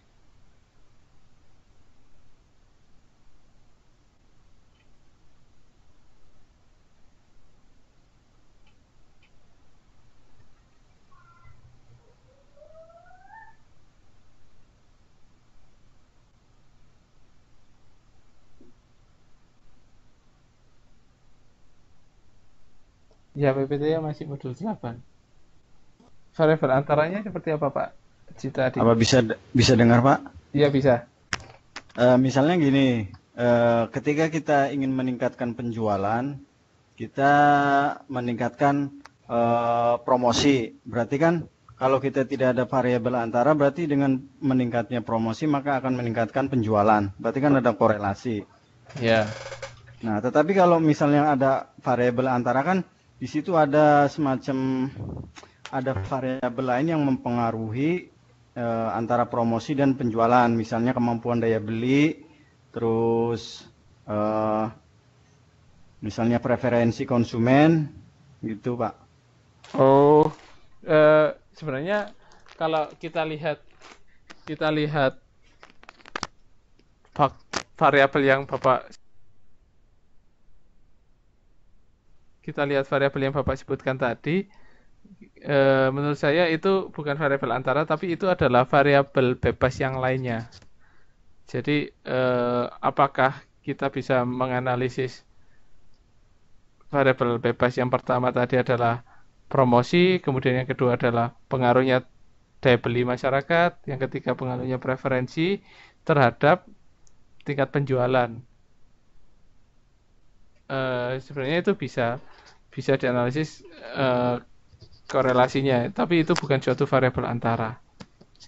Ya, PPT-nya masih modul 8. Variabel antaranya seperti apa, Pak Cita tadi? Apa bisa bisa dengar, Pak? Iya, bisa. Misalnya gini, ketika kita ingin meningkatkan penjualan, kita meningkatkan promosi. Berarti kan kalau kita tidak ada variabel antara, berarti dengan meningkatnya promosi maka akan meningkatkan penjualan. Berarti kan ada korelasi. Ya. Nah, tetapi kalau misalnya ada variabel antara kan di situ ada semacam ada variabel lain yang mempengaruhi antara promosi dan penjualan, misalnya kemampuan daya beli, terus misalnya preferensi konsumen, gitu Pak. Oh, sebenarnya kalau kita lihat variabel yang Bapak sebutkan tadi, menurut saya itu bukan variabel antara, tapi itu adalah variabel bebas yang lainnya. Jadi, apakah kita bisa menganalisis variabel bebas yang pertama tadi adalah promosi, kemudian yang kedua adalah pengaruhnya daya beli masyarakat, yang ketiga pengaruhnya preferensi terhadap tingkat penjualan. Sebenarnya itu bisa dianalisis korelasinya, tapi itu bukan suatu variabel antara.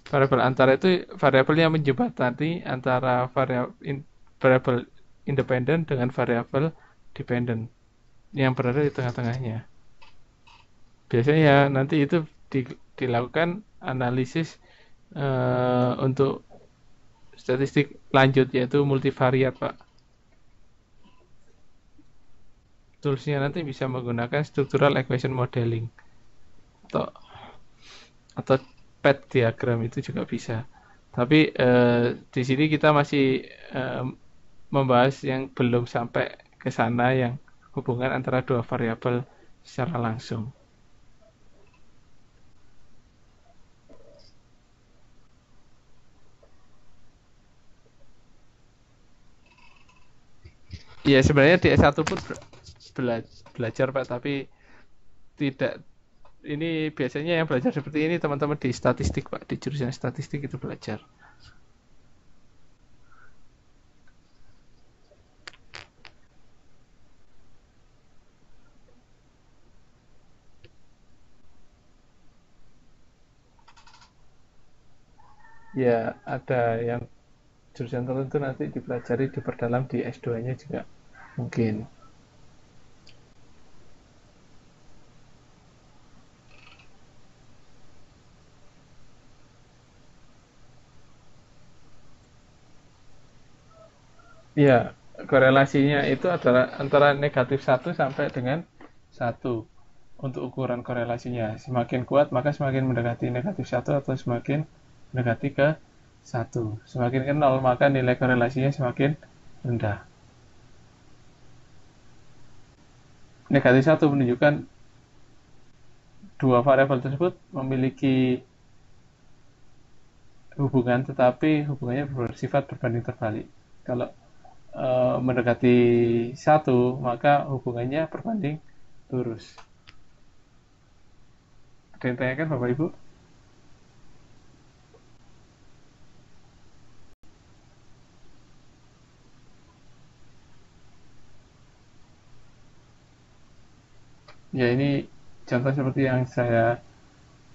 Variabel antara itu variabel yang menjembatani antara variabel independen dengan variabel dependen yang berada di tengah-tengahnya. Biasanya nanti itu dilakukan analisis untuk statistik lanjut, yaitu multivariat, Pak. Toolsnya nanti bisa menggunakan structural equation modeling atau PET diagram, itu juga bisa. Tapi di sini kita masih membahas yang belum sampai ke sana, yang hubungan antara dua variabel secara langsung. Ya, sebenarnya di S1 pun belajar, Pak, tapi tidak, ini biasanya yang belajar seperti ini teman-teman di statistik, Pak, di jurusan statistik itu belajar. Ya, ada yang jurusan tertentu nanti dipelajari, diperdalam di S2-nya juga mungkin. Ya, korelasinya itu adalah antara negatif 1 sampai dengan 1 untuk ukuran korelasinya. Semakin kuat maka semakin mendekati negatif 1 atau semakin mendekati ke 1. Semakin ke 0 maka nilai korelasinya semakin rendah. Negatif 1 menunjukkan dua variabel tersebut memiliki hubungan, tetapi hubungannya bersifat berbanding terbalik. Kalau mendekati 1 maka hubungannya berbanding lurus. Ada yang tanyakan, Bapak Ibu? Ya, ini contoh seperti yang saya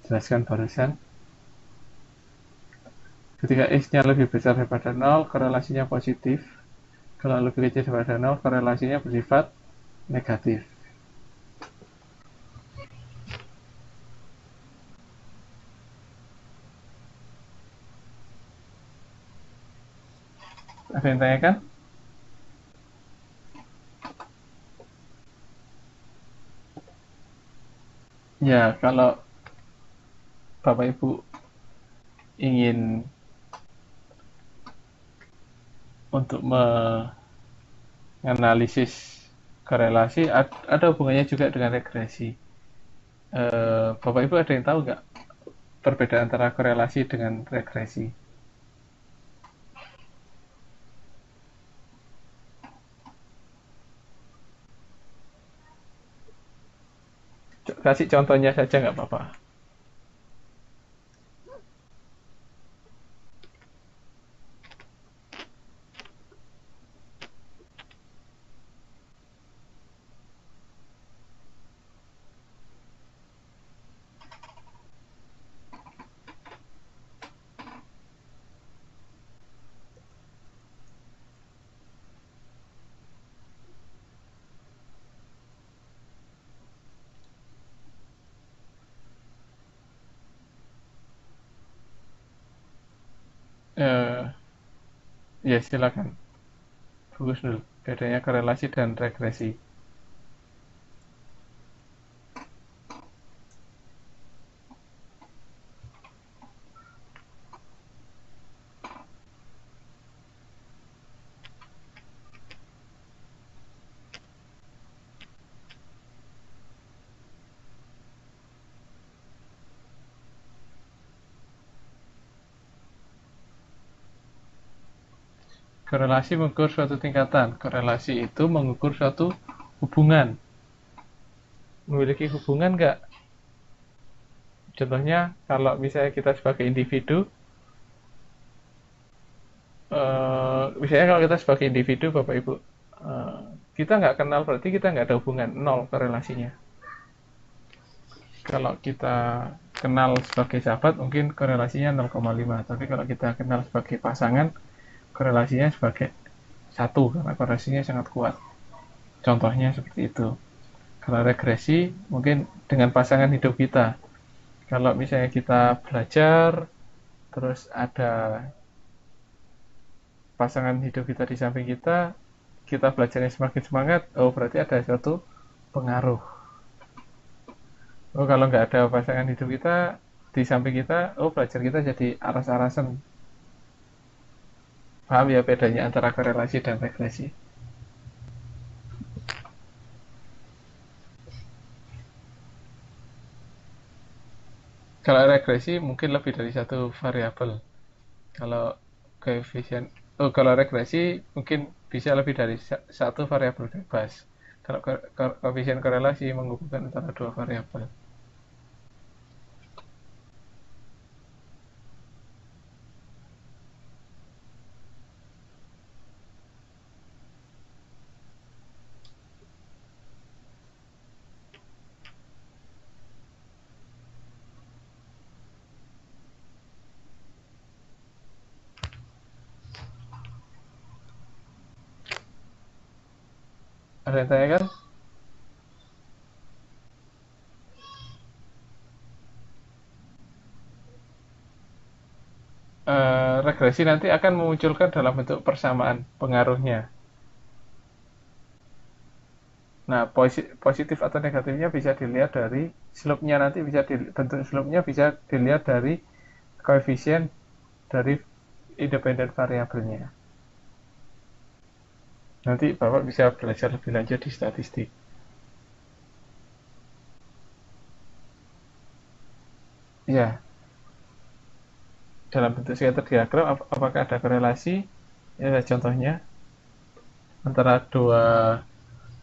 jelaskan barusan. Ketika X-nya lebih besar daripada 0, korelasinya positif. Kalau lebih kecil daripada 0, korelasinya bersifat negatif. Ada yang tanyakan? Ya, kalau Bapak Ibu ingin untuk menganalisis korelasi, ada hubungannya juga dengan regresi. Bapak Ibu ada yang tahu nggak perbedaan antara korelasi dengan regresi? kasih contohnya saja nggak apa-apa. Eh, ya silakan. Bagus dulu. Bedanya korelasi dan regresi. Korelasi mengukur suatu tingkatan. Korelasi itu mengukur suatu hubungan. Memiliki hubungan nggak? Contohnya, kalau misalnya kita sebagai individu, misalnya kalau kita sebagai individu, Bapak Ibu, kita nggak kenal, berarti kita nggak ada hubungan, nol korelasinya. Kalau kita kenal sebagai sahabat, mungkin korelasinya 0,5. Tapi kalau kita kenal sebagai pasangan, korelasinya sebagai 1, karena korelasinya sangat kuat. Contohnya seperti itu. Kalau regresi, mungkin dengan pasangan hidup kita. Kalau misalnya kita belajar, terus ada pasangan hidup kita di samping kita belajarnya semakin semangat, oh berarti ada suatu pengaruh. Oh kalau nggak ada pasangan hidup kita di samping kita, oh belajar kita jadi aras-arasan. Paham ya bedanya antara korelasi dan regresi? Kalau regresi mungkin lebih dari satu variabel. Kalau kalau regresi mungkin bisa lebih dari satu variabel bebas. Kalau koefisien korelasi menghubungkan antara dua variabel. Ada yang tanya kan? Regresi nanti akan memunculkan dalam bentuk persamaan pengaruhnya. Nah, positif atau negatifnya bisa dilihat dari slope-nya, nanti bentuk slope-nya bisa dilihat dari koefisien dari independen variabelnya. Nanti Bapak bisa belajar lebih lanjut di statistik. Ya, dalam bentuk scatter diagram, apakah ada korelasi? Ya, contohnya antara dua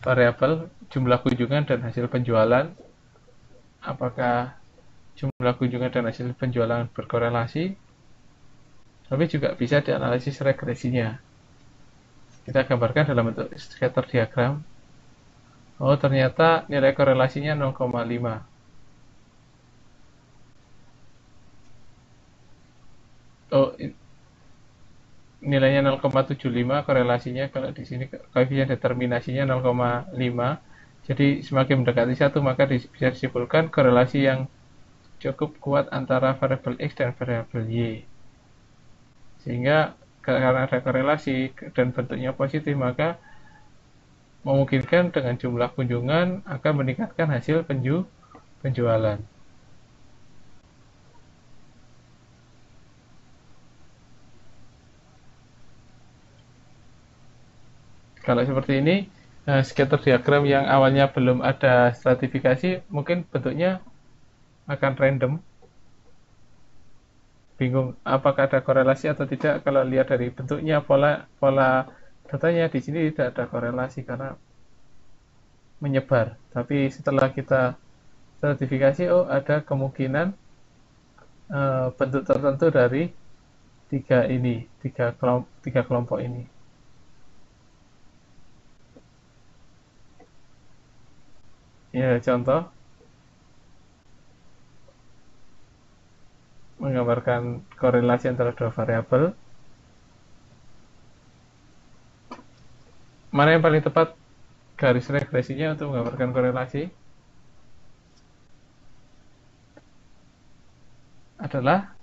variabel, jumlah kunjungan dan hasil penjualan. Apakah jumlah kunjungan dan hasil penjualan berkorelasi? Tapi juga bisa dianalisis regresinya. Kita gambarkan dalam bentuk scatter diagram. Oh, ternyata nilai korelasinya 0,5. Oh, nilainya 0,75, korelasinya kalau di sini koefisien determinasinya 0,5. Jadi semakin mendekati 1 maka bisa disimpulkan korelasi yang cukup kuat antara variabel X dan variabel Y. Sehingga karena ada korelasi dan bentuknya positif, maka memungkinkan dengan jumlah kunjungan akan meningkatkan hasil penjualan. Kalau seperti ini, scatter diagram yang awalnya belum ada stratifikasi, mungkin bentuknya akan random. Bingung apakah ada korelasi atau tidak. Kalau lihat dari bentuknya, pola datanya di sini tidak ada korelasi karena menyebar. Tapi setelah Stratifikasi, oh ada kemungkinan bentuk tertentu dari tiga kelompok ini. Ya, contoh menggambarkan korelasi antara dua variabel. Mana yang paling tepat garis regresinya untuk menggambarkan korelasi? Adalah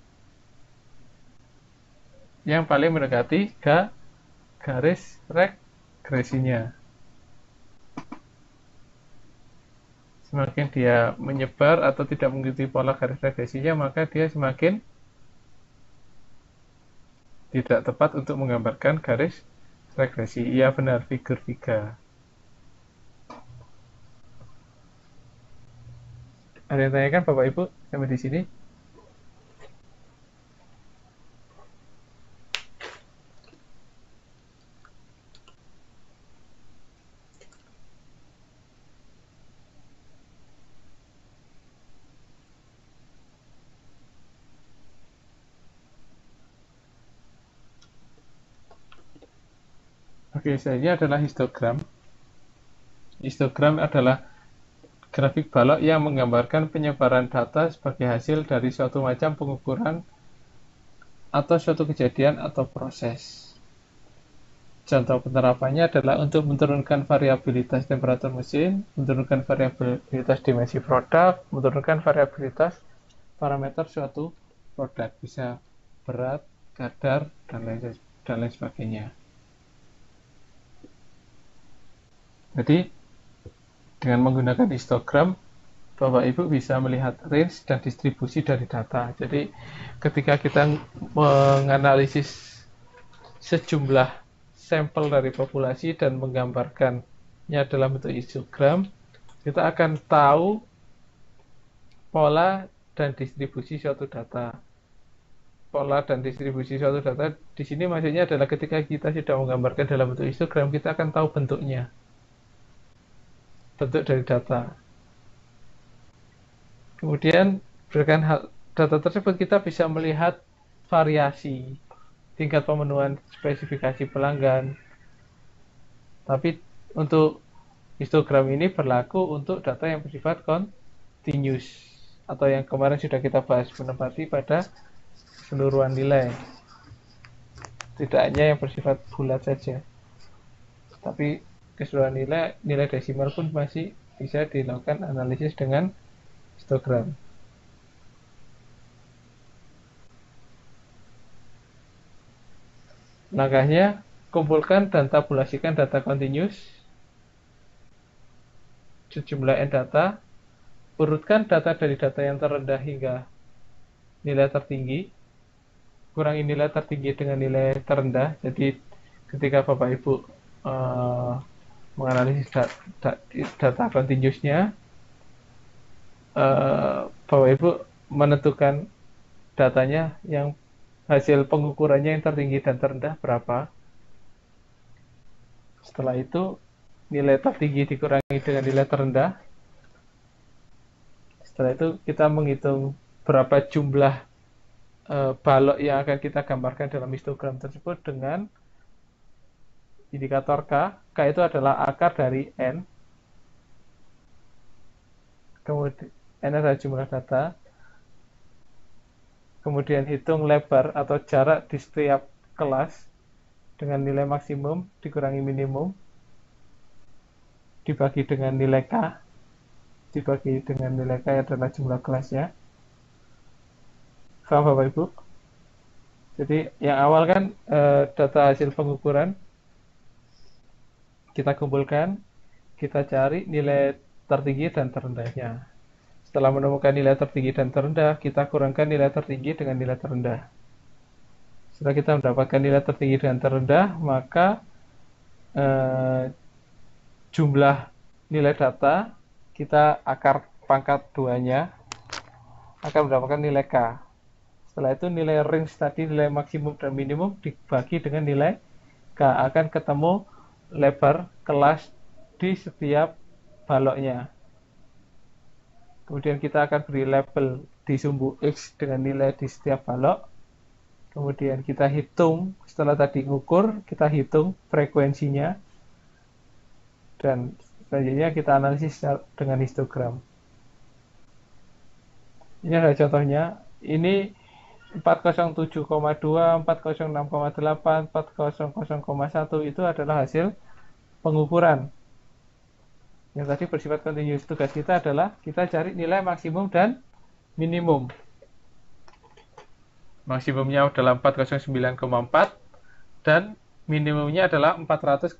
yang paling mendekati ke garis regresinya. Semakin dia menyebar atau tidak mengikuti pola garis regresinya, maka dia semakin tidak tepat untuk menggambarkan garis regresi. Iya benar, figur 3. Ada yang tanyakan Bapak Ibu sampai di sini? Oke, selanjutnya adalah histogram. Histogram adalah grafik balok yang menggambarkan penyebaran data sebagai hasil dari suatu macam pengukuran atau suatu kejadian atau proses. Contoh penerapannya adalah untuk menurunkan variabilitas temperatur mesin, menurunkan variabilitas dimensi produk, menurunkan variabilitas parameter suatu produk, bisa berat, kadar, dan lain sebagainya. Jadi, dengan menggunakan histogram, Bapak Ibu bisa melihat range dan distribusi dari data. Jadi, ketika kita menganalisis sejumlah sampel dari populasi dan menggambarkannya dalam bentuk histogram, kita akan tahu pola dan distribusi suatu data. Pola dan distribusi suatu data di sini maksudnya adalah ketika kita sudah menggambarkan dalam bentuk histogram, kita akan tahu bentuknya. Bentuk dari data. Kemudian berdasarkan data tersebut kita bisa melihat variasi tingkat pemenuhan spesifikasi pelanggan. Tapi untuk histogram ini berlaku untuk data yang bersifat continuous atau yang kemarin sudah kita bahas, menempati pada keseluruhan nilai. Tidak hanya yang bersifat bulat saja. Tapi keseluruhan nilai desimal pun masih bisa dilakukan analisis dengan histogram. Langkahnya, kumpulkan dan tabulasikan data continuous sejumlah n data, urutkan data dari data yang terendah hingga nilai tertinggi, kurangi nilai tertinggi dengan nilai terendah. Jadi ketika Bapak Ibu menganalisis data continuousnya, Bapak Ibu menentukan datanya yang hasil pengukurannya yang tertinggi dan terendah berapa. Setelah itu nilai tertinggi dikurangi dengan nilai terendah. Setelah itu kita menghitung berapa jumlah balok yang akan kita gambarkan dalam histogram tersebut dengan indikator K. K itu adalah akar dari N. Kemudian N adalah jumlah data. Kemudian hitung lebar atau jarak di setiap kelas dengan nilai maksimum dikurangi minimum dibagi dengan nilai K. Dibagi dengan nilai K adalah jumlah kelasnya. Paham Bapak Ibu? Jadi yang awal kan data hasil pengukuran kita kumpulkan, kita cari nilai tertinggi dan terendahnya. Setelah menemukan nilai tertinggi dan terendah, kita kurangkan nilai tertinggi dengan nilai terendah. Setelah kita mendapatkan nilai tertinggi dan terendah, maka jumlah nilai data kita akar pangkat 2-nya akan mendapatkan nilai K. Setelah itu nilai range tadi, nilai maksimum dan minimum dibagi dengan nilai K, akan ketemu lebar kelas di setiap baloknya. Kemudian kita akan beri label di sumbu X dengan nilai di setiap balok. Kemudian kita hitung, setelah tadi ngukur, kita hitung frekuensinya. Dan selanjutnya kita analisis dengan histogram. Ini ada contohnya. Ini 407,2, 406,8, 400,1 itu adalah hasil pengukuran. Yang tadi bersifat continuous. Tugas kita adalah kita cari nilai maksimum dan minimum. Maksimumnya adalah 409,4 dan minimumnya adalah 400,1.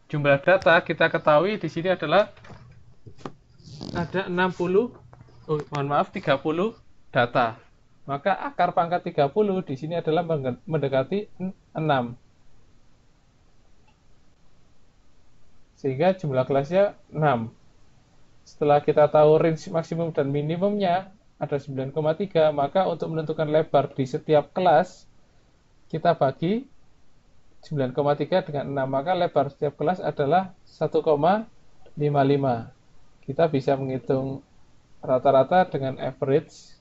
Jumlah data kita ketahui di sini adalah ada 30 data. Maka akar pangkat 30 di sini adalah mendekati 6. Sehingga jumlah kelasnya 6. Setelah kita tahu range maksimum dan minimumnya ada 9,3, maka untuk menentukan lebar di setiap kelas kita bagi 9,3 dengan 6, maka lebar setiap kelas adalah 1,55. Kita bisa menghitung rata-rata dengan average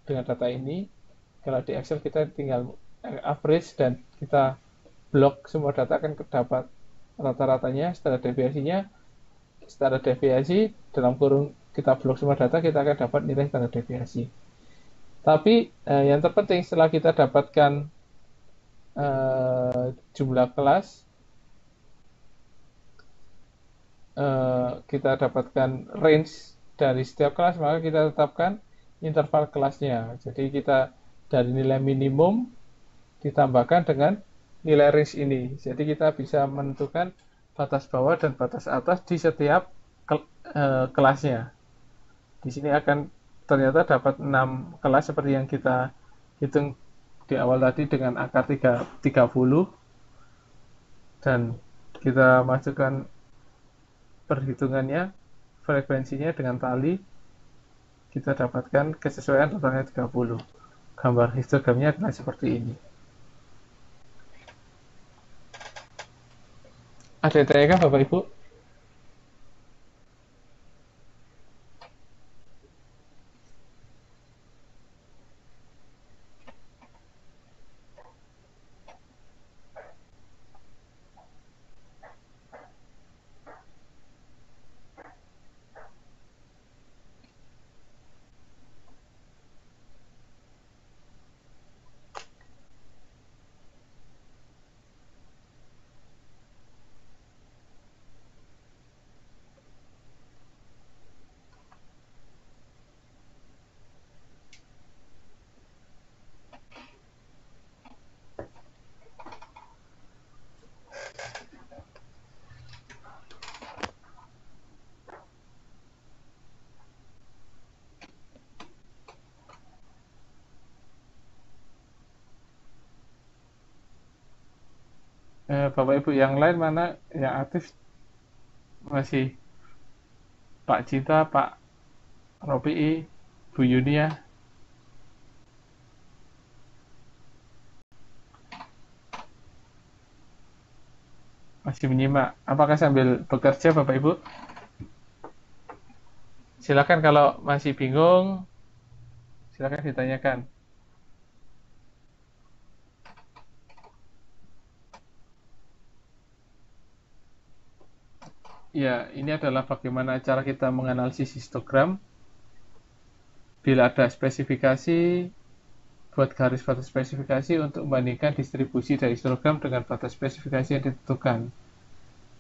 dengan data ini. Kalau di Excel kita tinggal average dan kita blok semua data akan dapat rata-ratanya, standar deviasi dalam kurung kita blok semua data, kita akan dapat nilai standar deviasi. Tapi yang terpenting setelah kita dapatkan jumlah kelas, kita dapatkan range dari setiap kelas, maka kita tetapkan interval kelasnya. Jadi kita dari nilai minimum ditambahkan dengan nilai range ini. Jadi kita bisa menentukan batas bawah dan batas atas di setiap kelasnya. Di sini akan ternyata dapat 6 kelas seperti yang kita hitung di awal tadi dengan akar 30, dan kita masukkan perhitungannya, frekuensinya dengan tali, kita dapatkan kesesuaian totalnya 30. Gambar histogramnya adalah seperti ini. Ada yang tanyakan Bapak Ibu? Bapak Ibu yang lain mana yang aktif? Masih Pak Cita, Pak Ropi'i, Bu Yunia. Masih menyimak. Apakah sambil bekerja Bapak Ibu? Silakan kalau masih bingung, silakan ditanyakan. Ya, ini adalah bagaimana cara kita menganalisis histogram. Bila ada spesifikasi, buat garis batas spesifikasi untuk membandingkan distribusi dari histogram dengan batas spesifikasi yang ditentukan.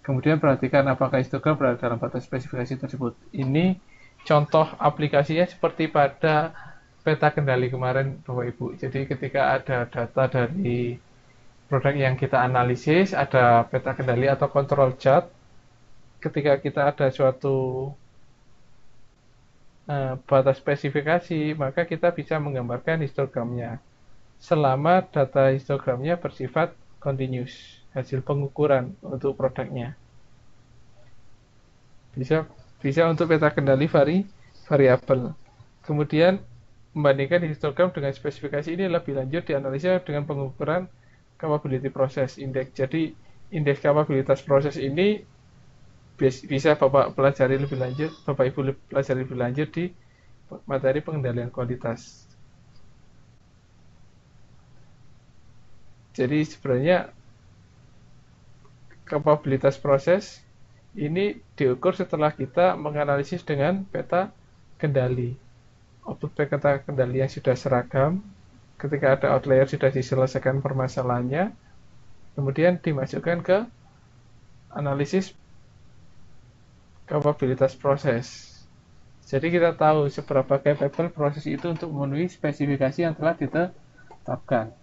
Kemudian perhatikan apakah histogram berada dalam batas spesifikasi tersebut. Ini contoh aplikasinya seperti pada peta kendali kemarin Bapak Ibu. Jadi ketika ada data dari produk yang kita analisis, ada peta kendali atau control chart. Ketika kita ada suatu batas spesifikasi, maka kita bisa menggambarkan histogramnya. Selama data histogramnya bersifat continuous, hasil pengukuran untuk produknya. Bisa untuk peta kendali variabel. Kemudian membandingkan histogram dengan spesifikasi ini lebih lanjut dianalisa dengan pengukuran capability process index. Jadi indeks kapabilitas proses ini bisa Bapak pelajari lebih lanjut, Bapak Ibu pelajari lebih lanjut di materi pengendalian kualitas. Jadi sebenarnya kapabilitas proses ini diukur setelah kita menganalisis dengan peta kendali. Output peta kendali yang sudah seragam, ketika ada outlier sudah diselesaikan permasalahannya, kemudian dimasukkan ke analisis kapabilitas proses. Jadi kita tahu seberapa capable proses itu untuk memenuhi spesifikasi yang telah ditetapkan.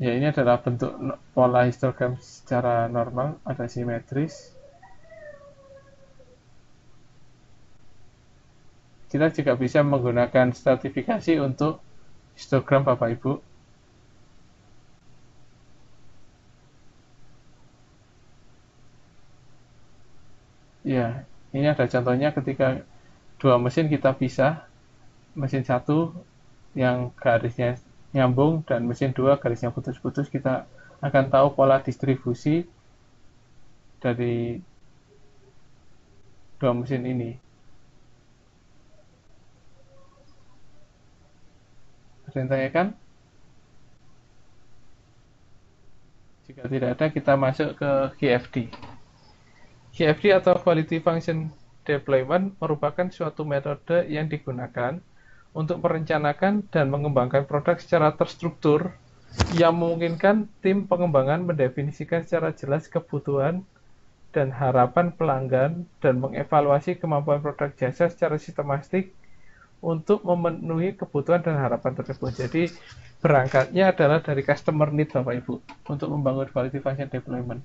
Ya, ini adalah bentuk pola histogram secara normal, ada simetris. Kita juga bisa menggunakan stratifikasi untuk histogram Bapak Ibu. Ya, ini ada contohnya ketika dua mesin kita pisah, mesin satu yang garisnya nyambung dan mesin 2 garisnya putus-putus, kita akan tahu pola distribusi dari dua mesin ini. Ada yang tanyakan? Jika tidak ada, kita masuk ke QFD. QFD atau Quality Function Deployment merupakan suatu metode yang digunakan untuk merencanakan dan mengembangkan produk secara terstruktur yang memungkinkan tim pengembangan mendefinisikan secara jelas kebutuhan dan harapan pelanggan dan mengevaluasi kemampuan produk jasa secara sistematik untuk memenuhi kebutuhan dan harapan tersebut. Jadi berangkatnya adalah dari customer need Bapak Ibu untuk membangun quality function deployment.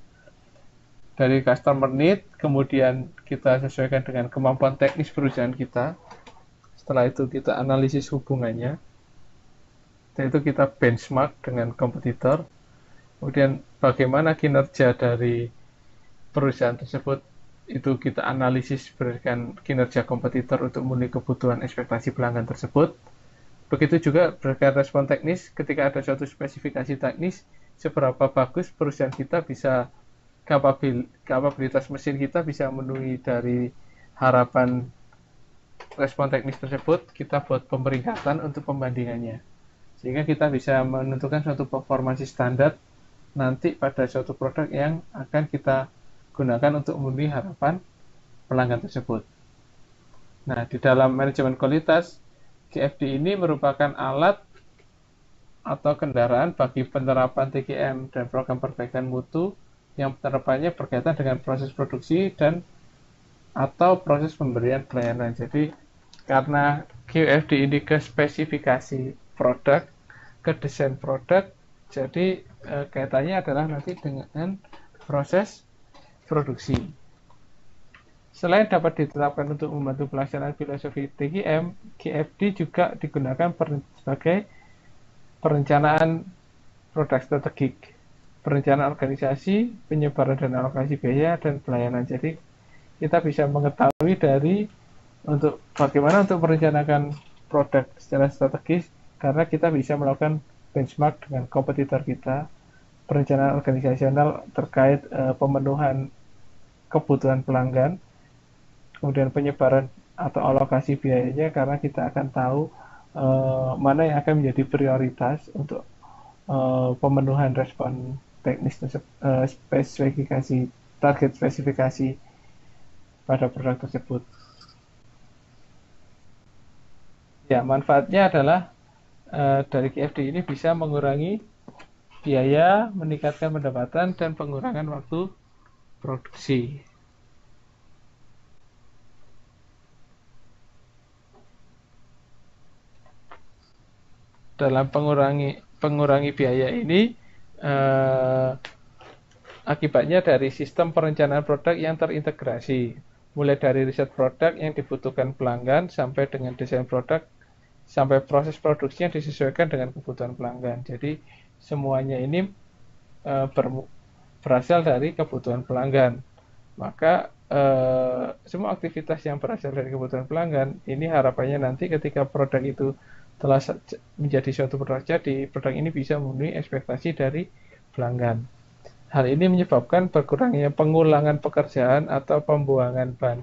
Dari customer need, kemudian kita sesuaikan dengan kemampuan teknis perusahaan kita. Setelah itu kita analisis hubungannya. Setelah itu kita benchmark dengan kompetitor. Kemudian bagaimana kinerja dari perusahaan tersebut, itu kita analisis berdasarkan kinerja kompetitor untuk memenuhi kebutuhan ekspektasi pelanggan tersebut. Begitu juga berdasarkan respon teknis, ketika ada suatu spesifikasi teknis, seberapa bagus perusahaan kita bisa, kapabilitas mesin kita bisa memenuhi dari harapan respon teknis tersebut, kita buat pemeringkatan untuk pembandingannya. Sehingga kita bisa menentukan suatu performance standar nanti pada suatu produk yang akan kita gunakan untuk memenuhi harapan pelanggan tersebut. Nah, di dalam manajemen kualitas, QFD ini merupakan alat atau kendaraan bagi penerapan TQM dan program perbaikan mutu yang penerapannya berkaitan dengan proses produksi dan atau proses pemberian pelayanan. Jadi karena QFD ini ke spesifikasi produk, ke desain produk, jadi kaitannya adalah nanti dengan proses produksi. Selain dapat ditetapkan untuk membantu pelaksanaan filosofi TQM, QFD juga digunakan sebagai perencanaan produk strategik, perencanaan organisasi, penyebaran dan alokasi biaya, dan pelayanan. Jadi kita bisa mengetahui dari untuk bagaimana untuk merencanakan produk secara strategis, karena kita bisa melakukan benchmark dengan kompetitor kita, perencanaan organisasional terkait pemenuhan kebutuhan pelanggan, kemudian penyebaran atau alokasi biayanya, karena kita akan tahu mana yang akan menjadi prioritas untuk pemenuhan respon teknis spesifikasi, target spesifikasi pada produk tersebut. Ya, manfaatnya adalah dari QFD ini bisa mengurangi biaya, meningkatkan pendapatan, dan pengurangan waktu produksi. Dalam pengurangi biaya ini, akibatnya dari sistem perencanaan produk yang terintegrasi, mulai dari riset produk yang dibutuhkan pelanggan sampai dengan desain produk, sampai proses produksinya disesuaikan dengan kebutuhan pelanggan. Jadi semuanya ini berasal dari kebutuhan pelanggan. Maka semua aktivitas yang berasal dari kebutuhan pelanggan, ini harapannya nanti ketika produk itu telah menjadi suatu produk jadi, produk ini bisa memenuhi ekspektasi dari pelanggan. Hal ini menyebabkan berkurangnya pengulangan pekerjaan atau pembuangan bahan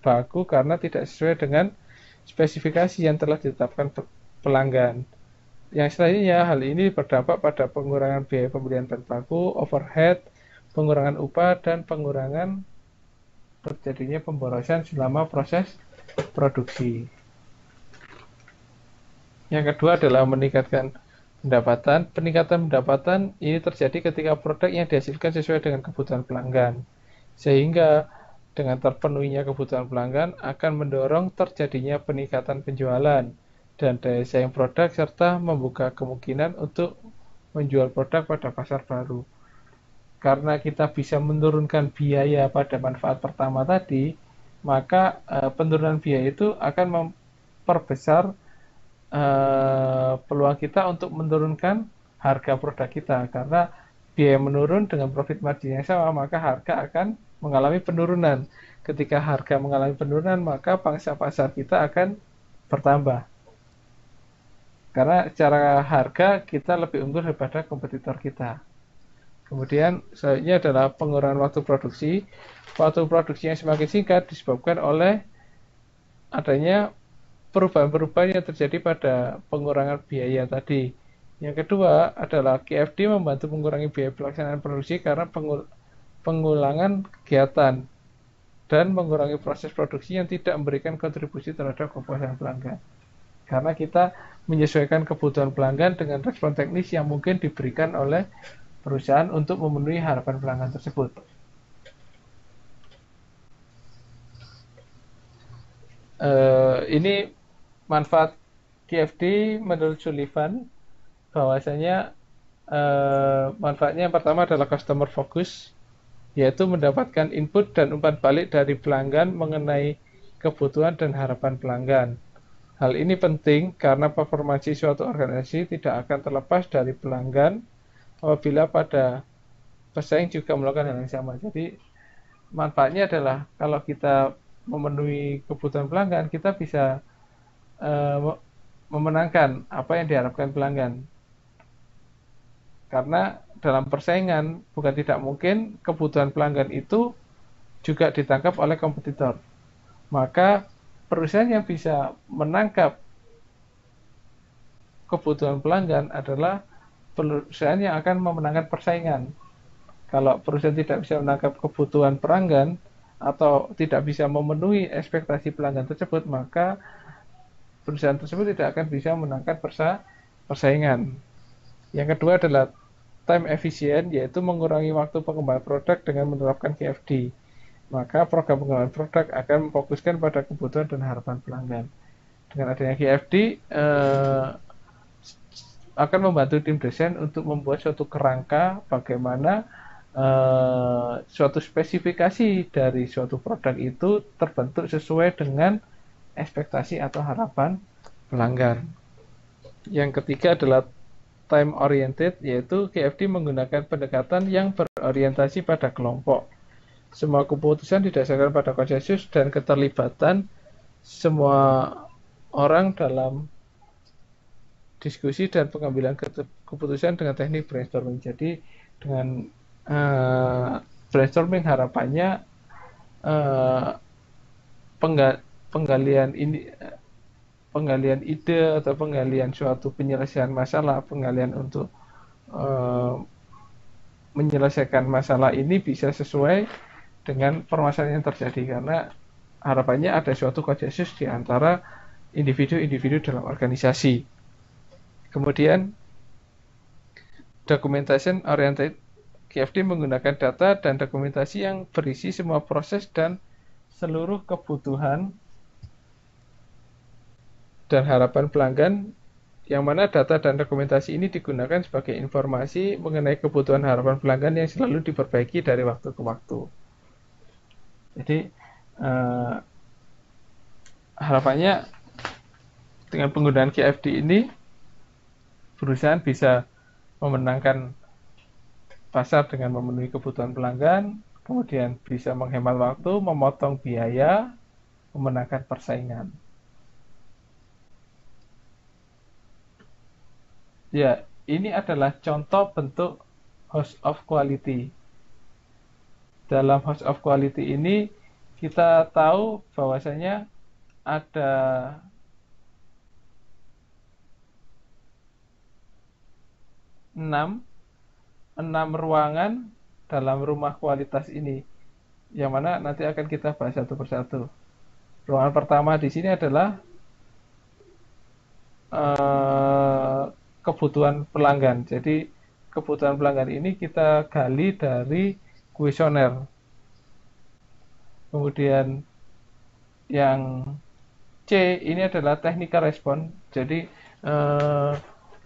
baku karena tidak sesuai dengan spesifikasi yang telah ditetapkan pelanggan. Yang selanjutnya, hal ini berdampak pada pengurangan biaya pembelian bahan baku, overhead, pengurangan upah, dan pengurangan terjadinya pemborosan selama proses produksi. Yang kedua adalah meningkatkan pendapatan. Peningkatan pendapatan ini terjadi ketika produk yang dihasilkan sesuai dengan kebutuhan pelanggan. Sehingga dengan terpenuhinya kebutuhan pelanggan akan mendorong terjadinya peningkatan penjualan dan daya saing produk serta membuka kemungkinan untuk menjual produk pada pasar baru. Karena kita bisa menurunkan biaya pada manfaat pertama tadi, maka penurunan biaya itu akan memperbesar peluang kita untuk menurunkan harga produk kita. Karena biaya menurun dengan profit margin yang sama, maka harga akan mengalami penurunan. Ketika harga mengalami penurunan, maka pangsa pasar kita akan bertambah. Karena secara harga kita lebih unggul daripada kompetitor kita. Kemudian selanjutnya adalah pengurangan waktu produksi. Waktu produksi yang semakin singkat disebabkan oleh adanya perubahan-perubahan yang terjadi pada pengurangan biaya tadi. Yang kedua adalah QFD membantu mengurangi biaya pelaksanaan produksi karena pengulangan kegiatan dan mengurangi proses produksi yang tidak memberikan kontribusi terhadap kepuasan pelanggan. Karena kita menyesuaikan kebutuhan pelanggan dengan respon teknis yang mungkin diberikan oleh perusahaan untuk memenuhi harapan pelanggan tersebut. Ini manfaat QFD menurut Sullivan, bahwasanya manfaatnya yang pertama adalah customer focus, yaitu mendapatkan input dan umpan balik dari pelanggan mengenai kebutuhan dan harapan pelanggan. Hal ini penting karena performansi suatu organisasi tidak akan terlepas dari pelanggan apabila pada pesaing juga melakukan hal yang sama. Jadi manfaatnya adalah kalau kita memenuhi kebutuhan pelanggan, kita bisa memenangkan apa yang diharapkan pelanggan. Karena dalam persaingan bukan tidak mungkin kebutuhan pelanggan itu juga ditangkap oleh kompetitor. Maka perusahaan yang bisa menangkap kebutuhan pelanggan adalah perusahaan yang akan memenangkan persaingan. Kalau perusahaan tidak bisa menangkap kebutuhan pelanggan atau tidak bisa memenuhi ekspektasi pelanggan tersebut, maka perusahaan tersebut tidak akan bisa menangkan persaingan. Yang kedua adalah time efficient, yaitu mengurangi waktu pengembangan produk dengan menerapkan QFD. Maka program pengembangan produk akan memfokuskan pada kebutuhan dan harapan pelanggan. Dengan adanya QFD akan membantu tim desain untuk membuat suatu kerangka bagaimana suatu spesifikasi dari suatu produk itu terbentuk sesuai dengan ekspektasi atau harapan pelanggan. Yang ketiga adalah time oriented, yaitu QFD menggunakan pendekatan yang berorientasi pada kelompok. Semua keputusan didasarkan pada konsensus dan keterlibatan semua orang dalam diskusi dan pengambilan keputusan dengan teknik brainstorming. Jadi dengan brainstorming harapannya penggalian ide atau penggalian suatu penyelesaian masalah, penggalian untuk menyelesaikan masalah ini bisa sesuai dengan permasalahan yang terjadi, karena harapannya ada suatu konsensus di antara individu-individu dalam organisasi. Kemudian documentation oriented, QFD menggunakan data dan dokumentasi yang berisi semua proses dan seluruh kebutuhan dan harapan pelanggan, yang mana data dan dokumentasi ini digunakan sebagai informasi mengenai kebutuhan harapan pelanggan yang selalu diperbaiki dari waktu ke waktu. Jadi harapannya dengan penggunaan QFD ini perusahaan bisa memenangkan pasar dengan memenuhi kebutuhan pelanggan, kemudian bisa menghemat waktu, memotong biaya, memenangkan persaingan. Ya, ini adalah contoh bentuk house of quality. dalam host of quality ini kita tahu bahwasanya ada 6 ruangan dalam rumah kualitas ini, yang mana nanti akan kita bahas satu persatu. Ruangan pertama di sini adalah kebutuhan pelanggan. Jadi kebutuhan pelanggan ini kita gali dari kuesioner. Kemudian yang C ini adalah technical response. Jadi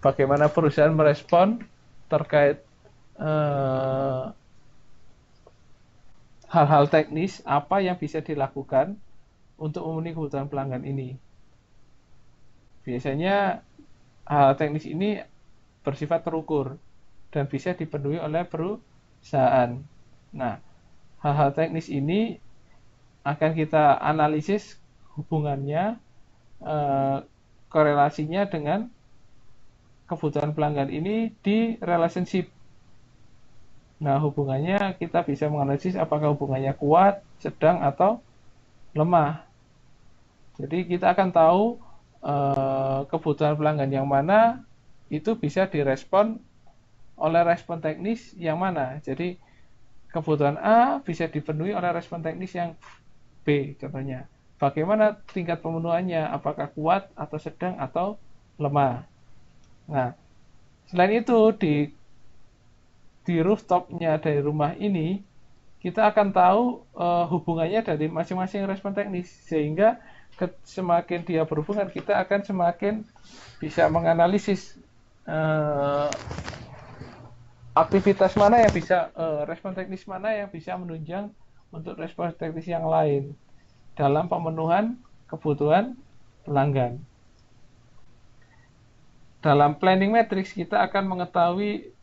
bagaimana perusahaan merespon terkait hal-hal teknis, apa yang bisa dilakukan untuk memenuhi kebutuhan pelanggan ini. Biasanya hal teknis ini bersifat terukur dan bisa dipenuhi oleh perusahaan. Nah, hal-hal teknis ini akan kita analisis hubungannya, korelasinya dengan kebutuhan pelanggan ini di relationship. Nah, hubungannya kita bisa menganalisis apakah hubungannya kuat, sedang, atau lemah. Jadi kita akan tahu kebutuhan pelanggan yang mana itu bisa direspon oleh respon teknis yang mana. Jadi kebutuhan A bisa dipenuhi oleh respon teknis yang B contohnya. Bagaimana tingkat pemenuhannya? Apakah kuat atau sedang atau lemah? Nah, selain itu di rooftopnya dari rumah ini kita akan tahu hubungannya dari masing-masing respon teknis, sehingga semakin dia berhubungan kita akan semakin bisa menganalisis aktivitas mana yang bisa respon teknis mana yang bisa menunjang untuk respon teknis yang lain dalam pemenuhan kebutuhan pelanggan. Dalam planning matrix kita akan mengetahui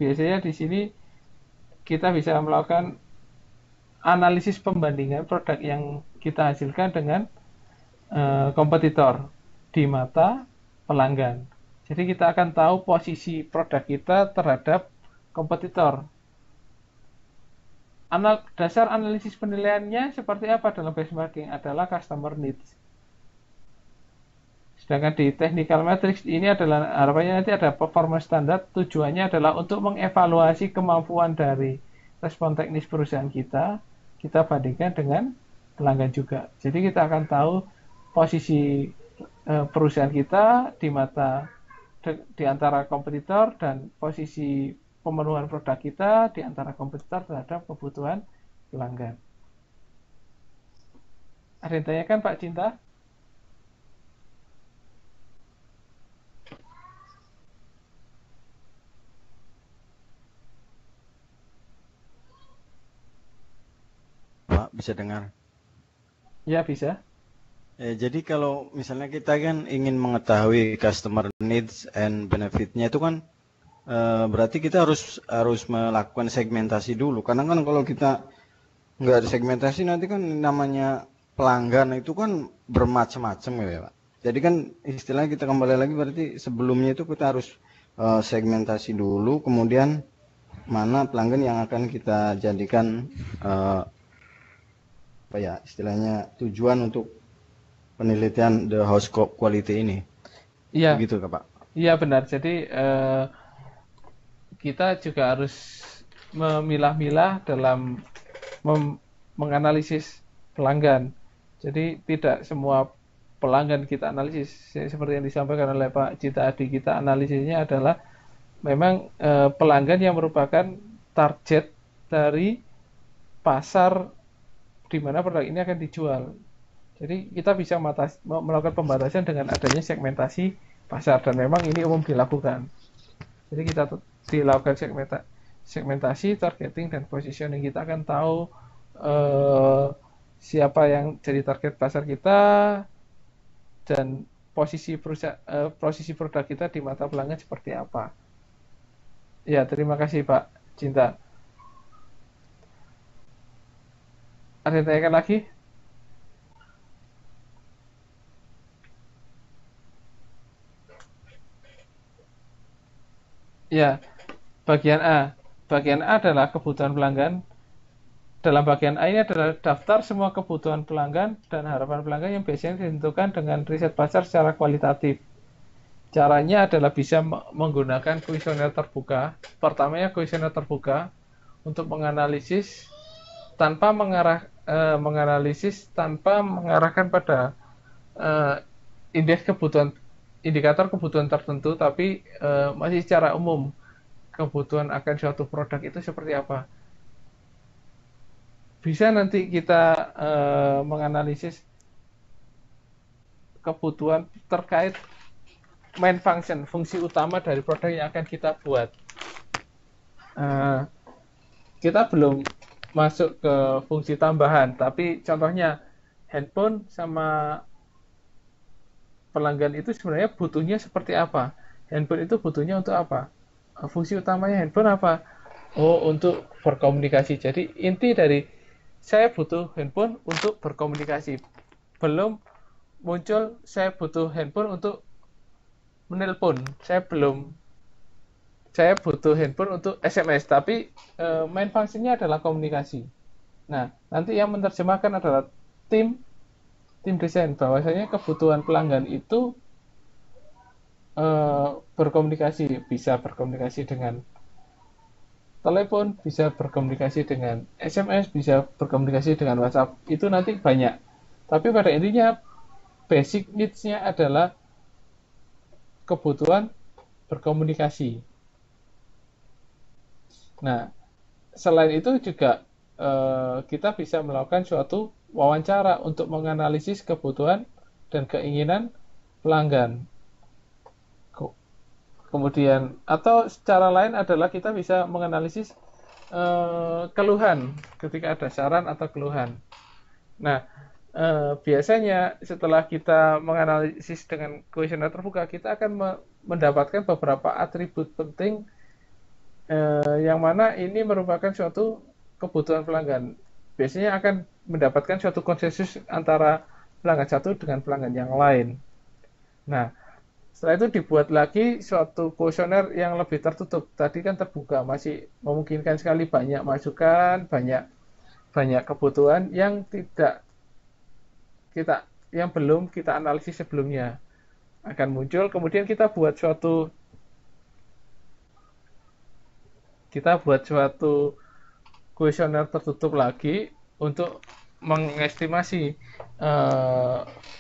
biasanya di sini kita bisa melakukan analisis pembandingan produk yang kita hasilkan dengan kompetitor di mata pelanggan. Jadi kita akan tahu posisi produk kita terhadap kompetitor. Dasar analisis penilaiannya seperti apa dalam benchmarking adalah customer needs. Sedangkan di technical matrix ini adalah harapannya nanti ada performance standard, tujuannya adalah untuk mengevaluasi kemampuan dari respon teknis perusahaan kita bandingkan dengan pelanggan juga. Jadi kita akan tahu posisi perusahaan kita di antara kompetitor dan posisi pemenuhan produk kita di antara kompetitor terhadap kebutuhan pelanggan. Ada yang tanyakan Pak Cinta? Pak, bisa dengar? Ya, bisa. Jadi kalau misalnya kita kan ingin mengetahui customer needs and benefit-nya itu kan berarti kita harus melakukan segmentasi dulu. Karena kan kalau kita nggak ada segmentasi nanti kan namanya pelanggan itu kan bermacam-macam ya Pak. Jadi kan istilahnya kita kembali lagi berarti sebelumnya itu kita harus segmentasi dulu, kemudian mana pelanggan yang akan kita jadikan apa ya istilahnya tujuan untuk penelitian the house quality ini. Iya. Begitu Pak. Iya benar. Jadi kita juga harus memilah-milah dalam menganalisis pelanggan. Jadi tidak semua pelanggan kita analisis. Seperti yang disampaikan oleh Pak Cita Adi, kita analisisnya adalah memang pelanggan yang merupakan target dari pasar di mana produk ini akan dijual. Jadi kita bisa melakukan pembatasan dengan adanya segmentasi pasar, dan memang ini umum dilakukan. Jadi kita dilakukan segmentasi, targeting, dan positioning. Kita akan tahu siapa yang jadi target pasar kita dan posisi produk kita di mata pelanggan seperti apa. Ya, terima kasih Pak Cinta. Ada yang tanyakan lagi? Ya, bagian A. Bagian A adalah kebutuhan pelanggan. dalam bagian A ini adalah daftar semua kebutuhan pelanggan dan harapan pelanggan yang biasanya ditentukan dengan riset pasar secara kualitatif. Caranya adalah bisa menggunakan kuesioner terbuka. Pertamanya kuesioner terbuka untuk menganalisis tanpa mengarahkan pada indikator kebutuhan tertentu, tapi masih secara umum kebutuhan akan suatu produk itu seperti apa. Bisa nanti kita menganalisis kebutuhan terkait main function, fungsi utama dari produk yang akan kita buat. Kita belum masuk ke fungsi tambahan, tapi contohnya handphone sama pelanggan itu sebenarnya butuhnya seperti apa? Handphone itu butuhnya untuk apa? Fungsi utamanya handphone apa? Oh, untuk berkomunikasi. Jadi inti dari saya butuh handphone untuk berkomunikasi. Belum muncul saya butuh handphone untuk menelpon. Saya butuh handphone untuk SMS, tapi main fungsinya adalah komunikasi. Nah, nanti yang menerjemahkan adalah tim desain, bahwasanya kebutuhan pelanggan itu berkomunikasi, bisa berkomunikasi dengan telepon, bisa berkomunikasi dengan SMS, bisa berkomunikasi dengan WhatsApp. Itu nanti banyak. Tapi pada intinya basic needs-nya adalah kebutuhan berkomunikasi. Nah, selain itu juga kita bisa melakukan suatu wawancara untuk menganalisis kebutuhan dan keinginan pelanggan. Kemudian, atau secara lain adalah kita bisa menganalisis keluhan ketika ada saran atau keluhan. Nah, biasanya setelah kita menganalisis dengan kuesioner terbuka, kita akan mendapatkan beberapa atribut penting yang mana ini merupakan suatu kebutuhan pelanggan. Biasanya akan mendapatkan suatu konsensus antara pelanggan satu dengan pelanggan yang lain. Nah, setelah itu dibuat lagi suatu kuesioner yang lebih tertutup. Tadi kan terbuka, masih memungkinkan sekali banyak masukan, banyak kebutuhan yang belum kita analisis sebelumnya akan muncul. Kemudian kita buat suatu kuesioner tertutup lagi untuk mengestimasi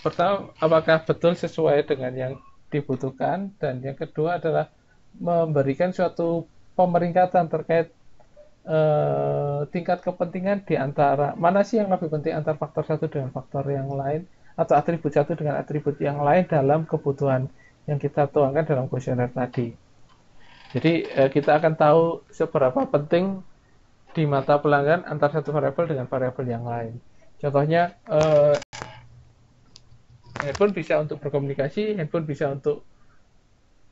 pertama apakah betul sesuai dengan yang dibutuhkan, dan yang kedua adalah memberikan suatu pemeringkatan terkait tingkat kepentingan di antara mana sih yang lebih penting antara faktor satu dengan faktor yang lain, atau atribut satu dengan atribut yang lain dalam kebutuhan yang kita tuangkan dalam kuesioner tadi. Jadi kita akan tahu seberapa penting di mata pelanggan antara satu variabel dengan variabel yang lain. Contohnya handphone bisa untuk berkomunikasi, handphone bisa untuk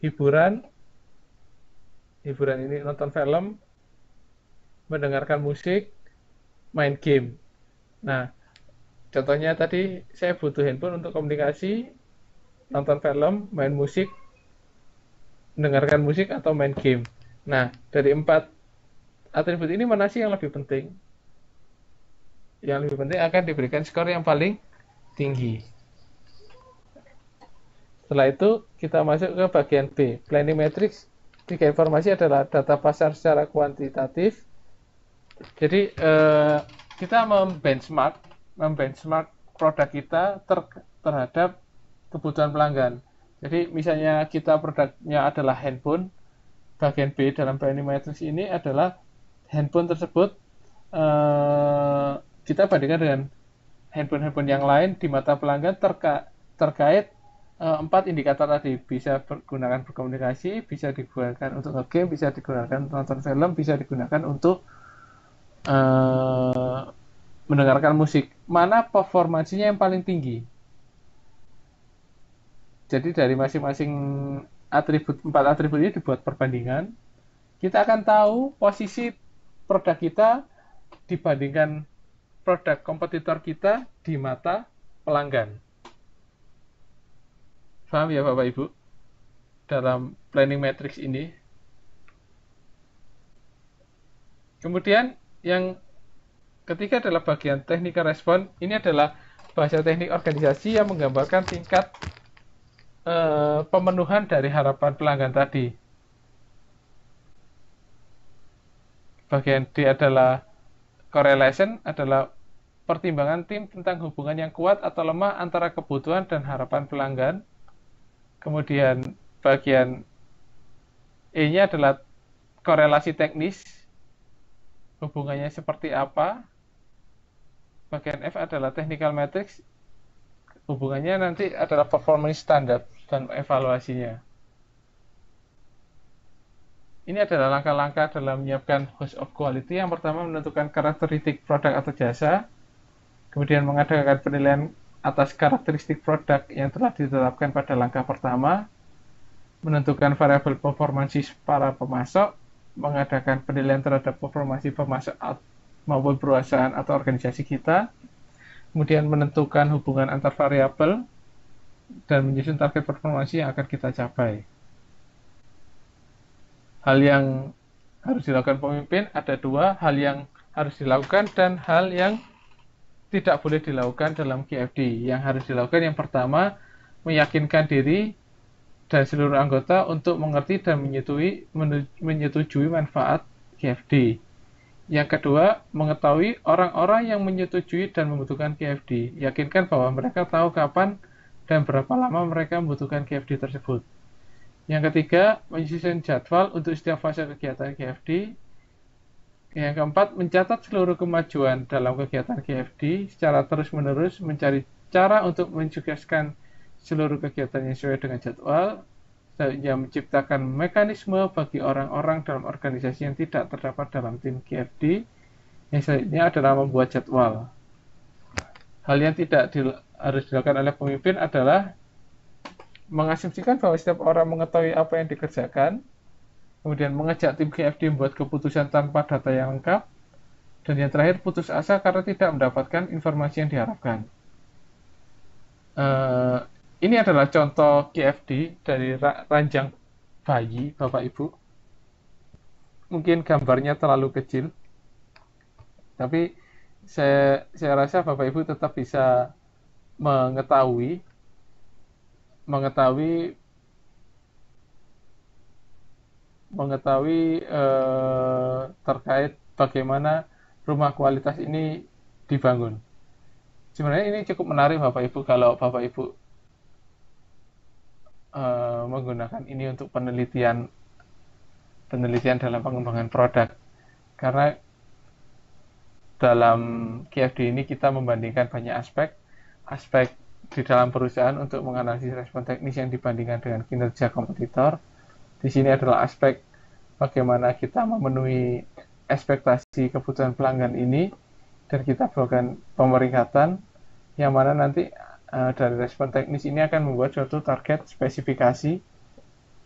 hiburan ini nonton film, mendengarkan musik, main game. Nah, contohnya tadi saya butuh handphone untuk komunikasi, nonton film, main musik, mendengarkan musik, atau main game. Nah, dari 4 atribut ini mana sih yang lebih penting? Yang lebih penting akan diberikan skor yang paling tinggi. Setelah itu kita masuk ke bagian B, planning matrix. 3 informasi adalah data pasar secara kuantitatif. Jadi kita membenchmark produk kita terhadap kebutuhan pelanggan. Jadi misalnya kita produknya adalah handphone, bagian B dalam planning matrix ini adalah handphone tersebut kita bandingkan dengan handphone yang lain di mata pelanggan terkait 4 indikator tadi. Bisa digunakan berkomunikasi, bisa digunakan untuk nge-game, bisa digunakan nonton film, bisa digunakan untuk mendengarkan musik. Mana performansinya yang paling tinggi? Jadi dari masing-masing 4 atribut ini dibuat perbandingan. Kita akan tahu posisi produk kita dibandingkan produk kompetitor kita di mata pelanggan. Paham ya Bapak Ibu? Dalam planning matrix ini. Kemudian yang ketiga adalah bagian technical response. Ini adalah bahasa teknik organisasi yang menggambarkan tingkat pemenuhan dari harapan pelanggan tadi. Bagian D adalah correlation, adalah pertimbangan tim tentang hubungan yang kuat atau lemah antara kebutuhan dan harapan pelanggan. Kemudian bagian E-nya adalah korelasi teknis, hubungannya seperti apa. Bagian F adalah technical metrics, hubungannya nanti adalah performance standard dan evaluasinya. Ini adalah langkah-langkah dalam menyiapkan host of quality. Yang pertama, menentukan karakteristik produk atau jasa, kemudian mengadakan penilaian atas karakteristik produk yang telah ditetapkan pada langkah pertama, menentukan variabel performansi para pemasok, mengadakan penilaian terhadap performansi pemasok maupun perusahaan atau organisasi kita, kemudian menentukan hubungan antar variabel, dan menyusun target performansi yang akan kita capai. Hal yang harus dilakukan pemimpin ada dua, hal yang harus dilakukan dan hal yang tidak boleh dilakukan dalam QFD. Yang harus dilakukan yang pertama, meyakinkan diri dan seluruh anggota untuk mengerti dan menyetujui manfaat QFD. Yang kedua, mengetahui orang-orang yang menyetujui dan membutuhkan QFD. Yakinkan bahwa mereka tahu kapan dan berapa lama mereka membutuhkan QFD tersebut. Yang ketiga, menyusun jadwal untuk setiap fase kegiatan QFD. Yang keempat, mencatat seluruh kemajuan dalam kegiatan QFD secara terus-menerus, mencari cara untuk mensukseskan seluruh kegiatan yang sesuai dengan jadwal, yang menciptakan mekanisme bagi orang-orang dalam organisasi yang tidak terdapat dalam tim QFD. Yang selanjutnya adalah membuat jadwal. Hal yang tidak harus dilakukan oleh pemimpin adalah mengasumsikan bahwa setiap orang mengetahui apa yang dikerjakan, kemudian mengajak tim QFD membuat keputusan tanpa data yang lengkap, dan yang terakhir putus asa karena tidak mendapatkan informasi yang diharapkan. Ini adalah contoh QFD dari ranjang bayi, Bapak Ibu. Mungkin gambarnya terlalu kecil, tapi saya rasa Bapak Ibu tetap bisa mengetahui terkait bagaimana rumah kualitas ini dibangun. Sebenarnya ini cukup menarik Bapak Ibu kalau Bapak Ibu menggunakan ini untuk penelitian dalam pengembangan produk, karena dalam QFD ini kita membandingkan banyak aspek di dalam perusahaan untuk menganalisis respon teknis yang dibandingkan dengan kinerja kompetitor. Di sini adalah aspek bagaimana kita memenuhi ekspektasi kebutuhan pelanggan ini, dan kita melakukan pemeringkatan yang mana nanti dari respon teknis ini akan membuat suatu target spesifikasi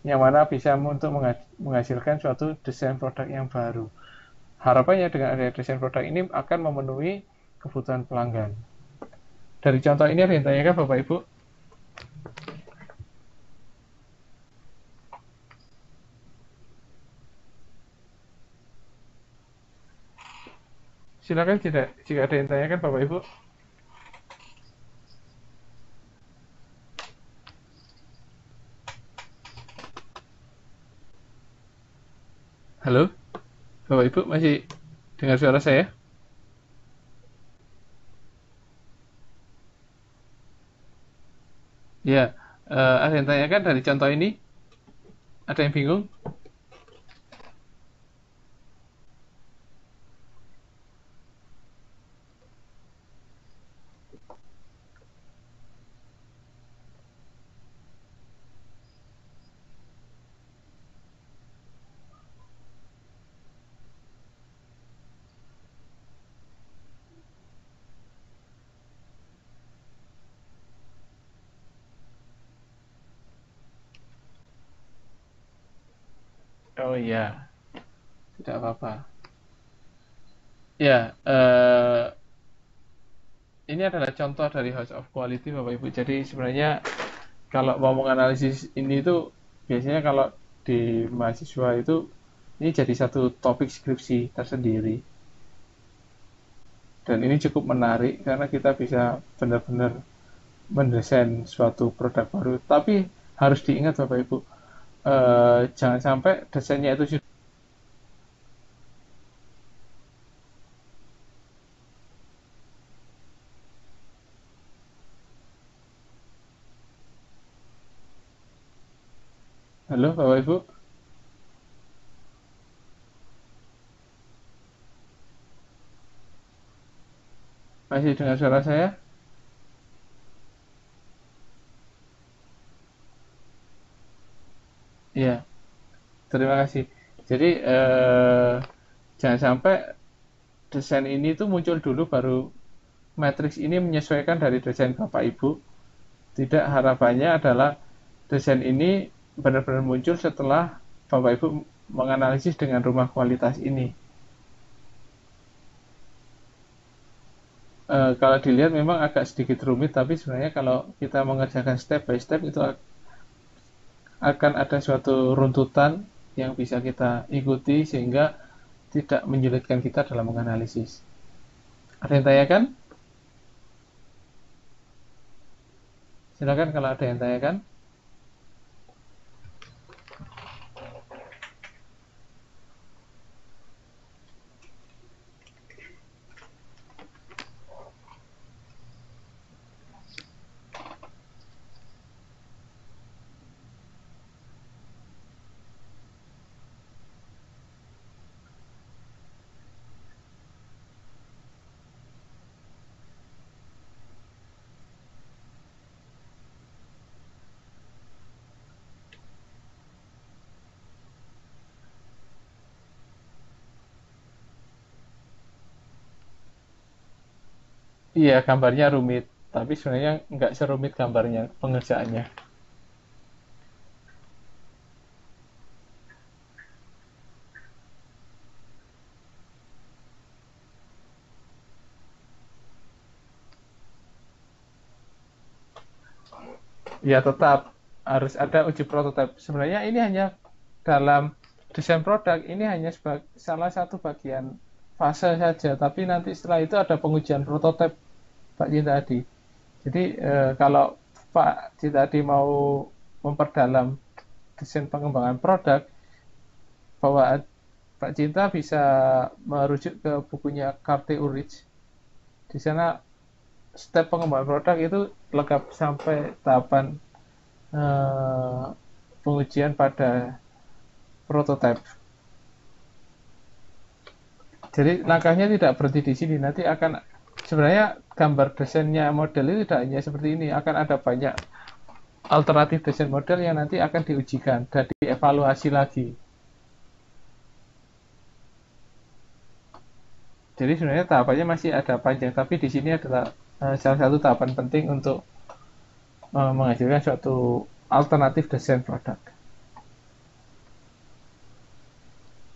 yang mana bisa untuk menghasilkan suatu desain produk yang baru. Harapannya dengan adanya desain produk ini akan memenuhi kebutuhan pelanggan. Dari contoh ini ada yang ditanyakan Bapak Ibu? Silakan jika ada yang ditanyakan Bapak Ibu. Halo? Bapak Ibu masih dengar suara saya? Ya, ada yang tanyakan dari contoh ini? Ada yang bingung? Oh iya, tidak apa-apa. Ya, ini adalah contoh dari House of Quality Bapak Ibu. Jadi sebenarnya kalau mau menganalisis ini itu biasanya kalau di mahasiswa itu ini jadi satu topik skripsi tersendiri. Dan ini cukup menarik karena kita bisa benar-benar mendesain suatu produk baru. Tapi harus diingat Bapak Ibu, jangan sampai desainnya itu sudah. Halo Bapak Ibu, masih dengar suara saya? Iya, terima kasih. Jadi jangan sampai desain ini tuh muncul dulu baru matriks ini menyesuaikan dari desain Bapak Ibu. Tidak, harapannya adalah desain ini benar-benar muncul setelah Bapak Ibu menganalisis dengan rumah kualitas ini. Kalau dilihat memang agak sedikit rumit, tapi sebenarnya kalau kita mengerjakan step by step itu akan ada suatu runtutan yang bisa kita ikuti sehingga tidak menyulitkan kita dalam menganalisis. Ada yang tanyakan? Silakan kalau ada yang tanyakan. Iya, gambarnya rumit, tapi sebenarnya nggak serumit gambarnya pengerjaannya. Ya, tetap harus ada uji prototipe. Sebenarnya ini hanya dalam desain produk, ini hanya salah satu bagian fase saja, tapi nanti setelah itu ada pengujian prototipe Pak Cinta Adi. Jadi kalau Pak Cinta Adi mau memperdalam desain pengembangan produk, bahwa Pak Cinta bisa merujuk ke bukunya Carte Urich. Di sana step pengembangan produk itu lengkap sampai tahapan pengujian pada prototipe. Jadi langkahnya tidak berhenti di sini. Nanti akan sebenarnya gambar desainnya model itu tidak hanya seperti ini, akan ada banyak alternatif desain model yang nanti akan diujikan dan dievaluasi lagi. Jadi sebenarnya tahapannya masih ada panjang, tapi di sini adalah salah satu tahapan penting untuk menghasilkan suatu alternatif desain produk.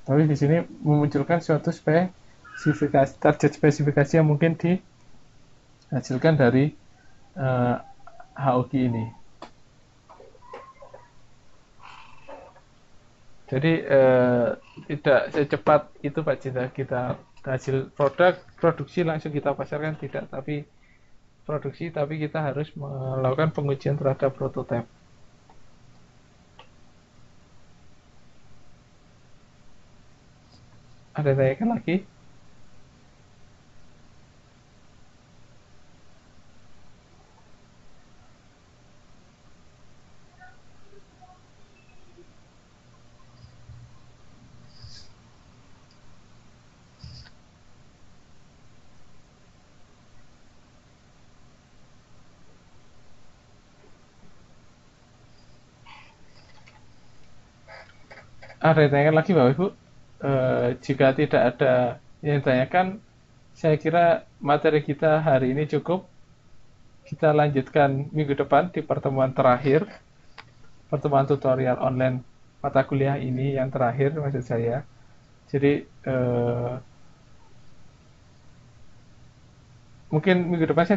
Tapi di sini memunculkan suatu spesifikasi, target spesifikasi yang mungkin dihasilkan dari HOG ini. Jadi tidak secepat itu Pak Cinta kita hasil produksi langsung kita pasarkan, tidak, tapi produksi, tapi kita harus melakukan pengujian terhadap prototipe. Ada yang tanyakan lagi? Ada yang tanyakan lagi Bapak Ibu? Jika tidak ada yang ditanyakan, saya kira materi kita hari ini cukup. Kita lanjutkan minggu depan di pertemuan terakhir, pertemuan tutorial online mata kuliah ini yang terakhir maksud saya. Jadi mungkin minggu depan saya